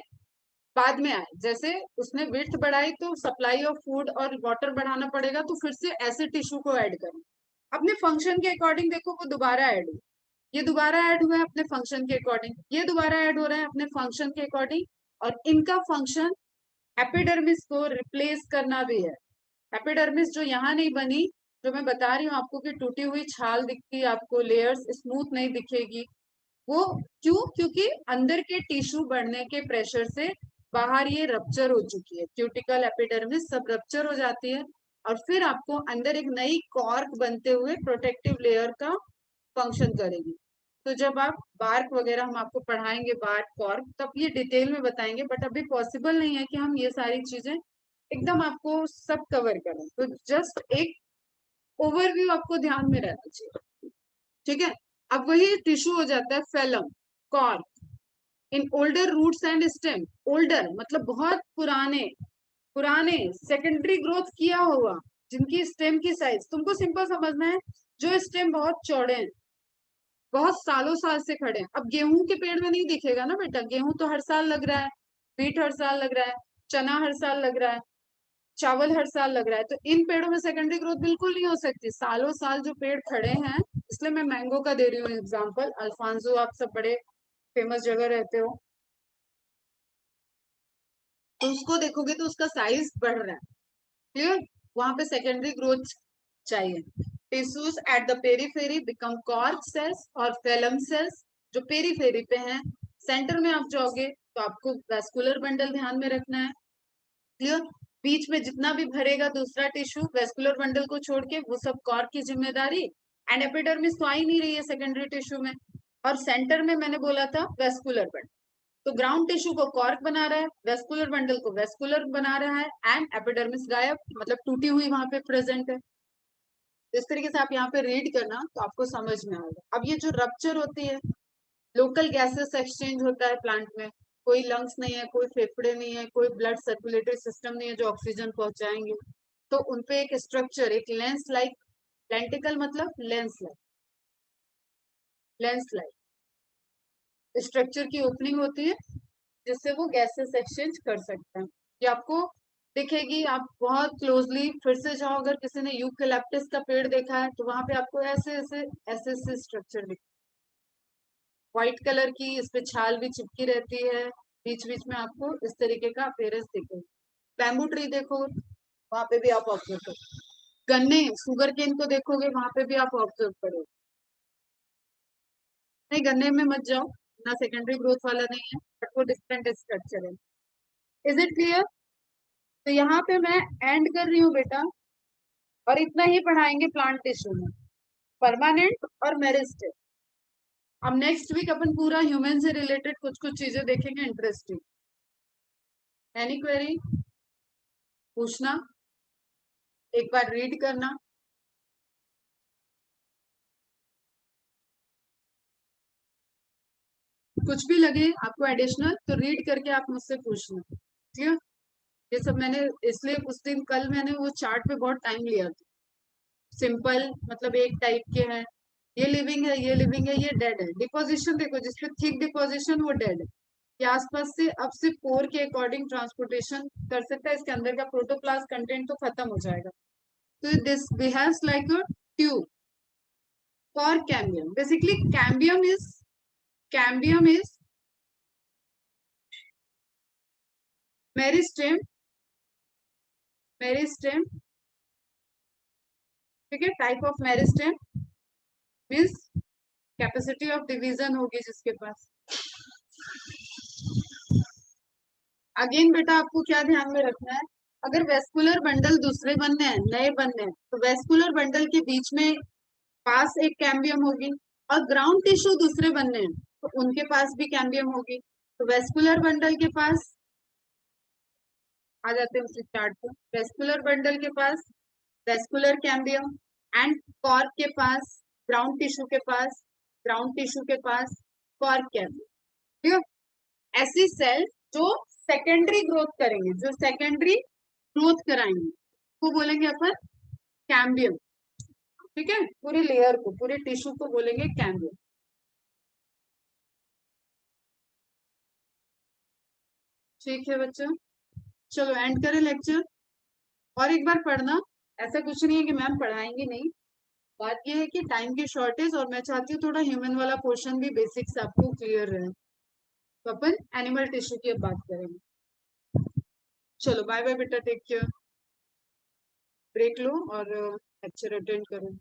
बाद में आए, जैसे उसने विड्थ बढ़ाई तो सप्लाई ऑफ फूड और वाटर बढ़ाना पड़ेगा, तो फिर से ऐसे टिश्यू को ऐड करें अपने फंक्शन के अकॉर्डिंग। देखो वो दोबारा ऐड हुआ, ये दोबारा ऐड हुआ है अपने फंक्शन के अकॉर्डिंग, ये दोबारा ऐड हो रहा है अपने फंक्शन के अकॉर्डिंग, और इनका फंक्शन एपिडर्मिस को रिप्लेस करना भी है। एपिडर्मिस जो यहाँ नहीं बनी, जो मैं बता रही हूँ आपको कि टूटी हुई छाल दिखती है आपको, लेयर्स स्मूथ नहीं दिखेगी, वो क्यों, क्योंकि अंदर के टिश्यू बढ़ने के प्रेशर से बाहर ये रप्चर हो चुकी है, क्यूटिकल एपिडर्मिस सब रप्चर हो जाती है, और फिर आपको अंदर एक नई कॉर्क बनते हुए प्रोटेक्टिव लेयर का फंक्शन करेगी। तो जब आप बार्क वगैरह हम आपको पढ़ाएंगे, बार्क कॉर्क, तब ये डिटेल में बताएंगे, बट अभी पॉसिबल नहीं है कि हम ये सारी चीजें एकदम आपको सब कवर करें, तो जस्ट एक ओवरव्यू आपको ध्यान में रहना चाहिए। ठीक है, अब वही टिश्यू हो जाता है phellem, cork. In older roots and stem, older मतलब बहुत पुराने, पुराने सेकेंडरी ग्रोथ किया हुआ, जिनकी स्टेम की साइज तुमको सिंपल समझना है, जो स्टेम बहुत चौड़े हैं, बहुत सालों साल से खड़े हैं। अब गेहूं के पेड़ में नहीं दिखेगा ना बेटा, गेहूं तो हर साल लग रहा है, बीट हर साल लग रहा है, चना हर साल लग रहा है, चावल हर साल लग रहा है, तो इन पेड़ों में सेकेंडरी ग्रोथ बिल्कुल नहीं हो सकती। सालों साल जो पेड़ खड़े हैं, इसलिए मैं मैंगो का दे रही हूँ एग्जाम्पल। अल्फांसो, आप सब बड़े फेमस जगह रहते हो, तो उसको देखोगे तो उसका साइज बढ़ रहा है, क्लियर। वहां पे सेकेंडरी ग्रोथ चाहिए। Tissues at the periphery become cork cells और फेलम सेल्स, जो पेरीफेरी पे हैं। सेंटर में आप जाओगे तो आपको वेस्कुलर बंडल ध्यान में रखना है, क्लियर। बीच में जितना भी भरेगा दूसरा टिश्यू वेस्कुलर बंडल को छोड़ के, वो सब कॉर्क की जिम्मेदारी। एंड एपिडर्मिस तो आ ही नहीं रही है सेकेंडरी टिश्यू में, और सेंटर में मैंने बोला था वेस्कुलर बंडल। तो ग्राउंड टिश्यू को कॉर्क बना रहा है, वेस्कुलर बंडल को वेस्कुलर बना रहा है, एंड एपिडर्मिस गायब, मतलब टूटी हुई वहां पे प्रेजेंट है। तो इस तरीके से आप यहाँ पे रीड करना तो आपको समझ में आएगा। अब ये जो रप्चर होती है, लोकल गैसेस एक्सचेंज होता है प्लांट में, कोई लंग्स नहीं है, कोई फेफड़े नहीं है, कोई ब्लड सर्कुलेटरी सिस्टम नहीं है जो ऑक्सीजन पहुंचाएंगे, तो उनपे एक स्ट्रक्चर, एक लेंस लाइक, लेंटिकल मतलब lens like, lens like structure की ओपनिंग होती है, जिससे वो गैसेस एक्सचेंज कर सकते हैं। ये आपको दिखेगी, आप बहुत क्लोजली फिर से जाओ, अगर किसी ने यूकेलिप्टस का पेड़ देखा है तो वहां पे आपको ऐसे ऐसे ऐसे ऐसे स्ट्रक्चर दिखे, व्हाइट कलर की, इस पे छाल भी चिपकी रहती है, बीच बीच में आपको इस तरीके का अपेयरेंस दिखे। बैम्बू ट्री देखो, वहां पे भी आप ऑब्जर्व करो। गन्ने, शुगर केन को देखोगे, वहां पे भी आप ऑब्जर्व करोगे। नहीं, गन्ने में मत जाओ, ना सेकेंडरी ग्रोथ वाला नहीं है, बट वो डिफरेंट स्ट्रक्चर है। Is it clear? तो यहाँ पे मैं एंड कर रही हूँ बेटा, और इतना ही पढ़ाएंगे प्लांट टिश्यू में, परमानेंट और मेरिस्टेम। अब नेक्स्ट वीक अपन पूरा ह्यूमन से रिलेटेड कुछ कुछ चीजें देखेंगे इंटरेस्टिंग। एनी क्वेरी पूछना, एक बार रीड करना। कुछ भी लगे आपको एडिशनल तो रीड करके आप मुझसे पूछना, क्लियर। ये सब मैंने इसलिए उस दिन कल मैंने वो चार्ट पे बहुत टाइम लिया था। सिंपल मतलब एक टाइप के हैं, ये लिविंग है, ये लिविंग है, ये डेड है। डिपोजिशन देखो, जिसपे थिक डिपोजिशन वो डेड है, ये आसपास से अब से पोर के अकॉर्डिंग ट्रांसपोर्टेशन कर सकता है, इसके अंदर का प्रोटोप्लास्ट कंटेंट तो खत्म हो जाएगा। तो this behaves like a tube for cambium. Basically cambium is meristem, meristem, ठीक है। Type of meristem means capacity of division होगी जिसके पास। अगेन बेटा आपको क्या ध्यान में रखना है, अगर वेस्कुलर बंडल दूसरे बनने हैं, नए बनने हैं, तो वेस्कुलर बंडल के बीच में पास एक कैम्बियम होगी, और ग्राउंड टिश्यू दूसरे बनने हैं तो उनके पास भी कैम्बियम होगी। तो वेस्कुलर बंडल के पास आ जाते हैं उसी चार्ट पर, वेस्कुलर बंडल के पास वेस्कुलर कैम्बियम, एंड कॉर्क के पास, ग्राउंड टिश्यू के पास, ग्राउंड टिश्यू के पास कॉर्क कैम्बियम, ठीक है। ऐसी सेल जो सेकेंडरी ग्रोथ करेंगे, जो सेकेंडरी ग्रोथ कराएंगे, वो बोलेंगे अपन कैम्बियम, ठीक है। पूरे लेयर को, पूरे टिश्यू को बोलेंगे कैम्बियम। ठीक है बच्चों, चलो एंड करें लेक्चर। और एक बार पढ़ना, ऐसा कुछ नहीं है कि मैम पढ़ाएंगे नहीं, बात ये है कि टाइम की शॉर्टेज, और मैं चाहती हूँ थोड़ा ह्यूमन वाला पोर्शन भी बेसिक्स आपको क्लियर रहे, तो अपन एनिमल टिश्यू की अब बात करेंगे। चलो बाय बाय बेटा, टेक केयर, ब्रेक लो और लेक्चर अटेंड करो।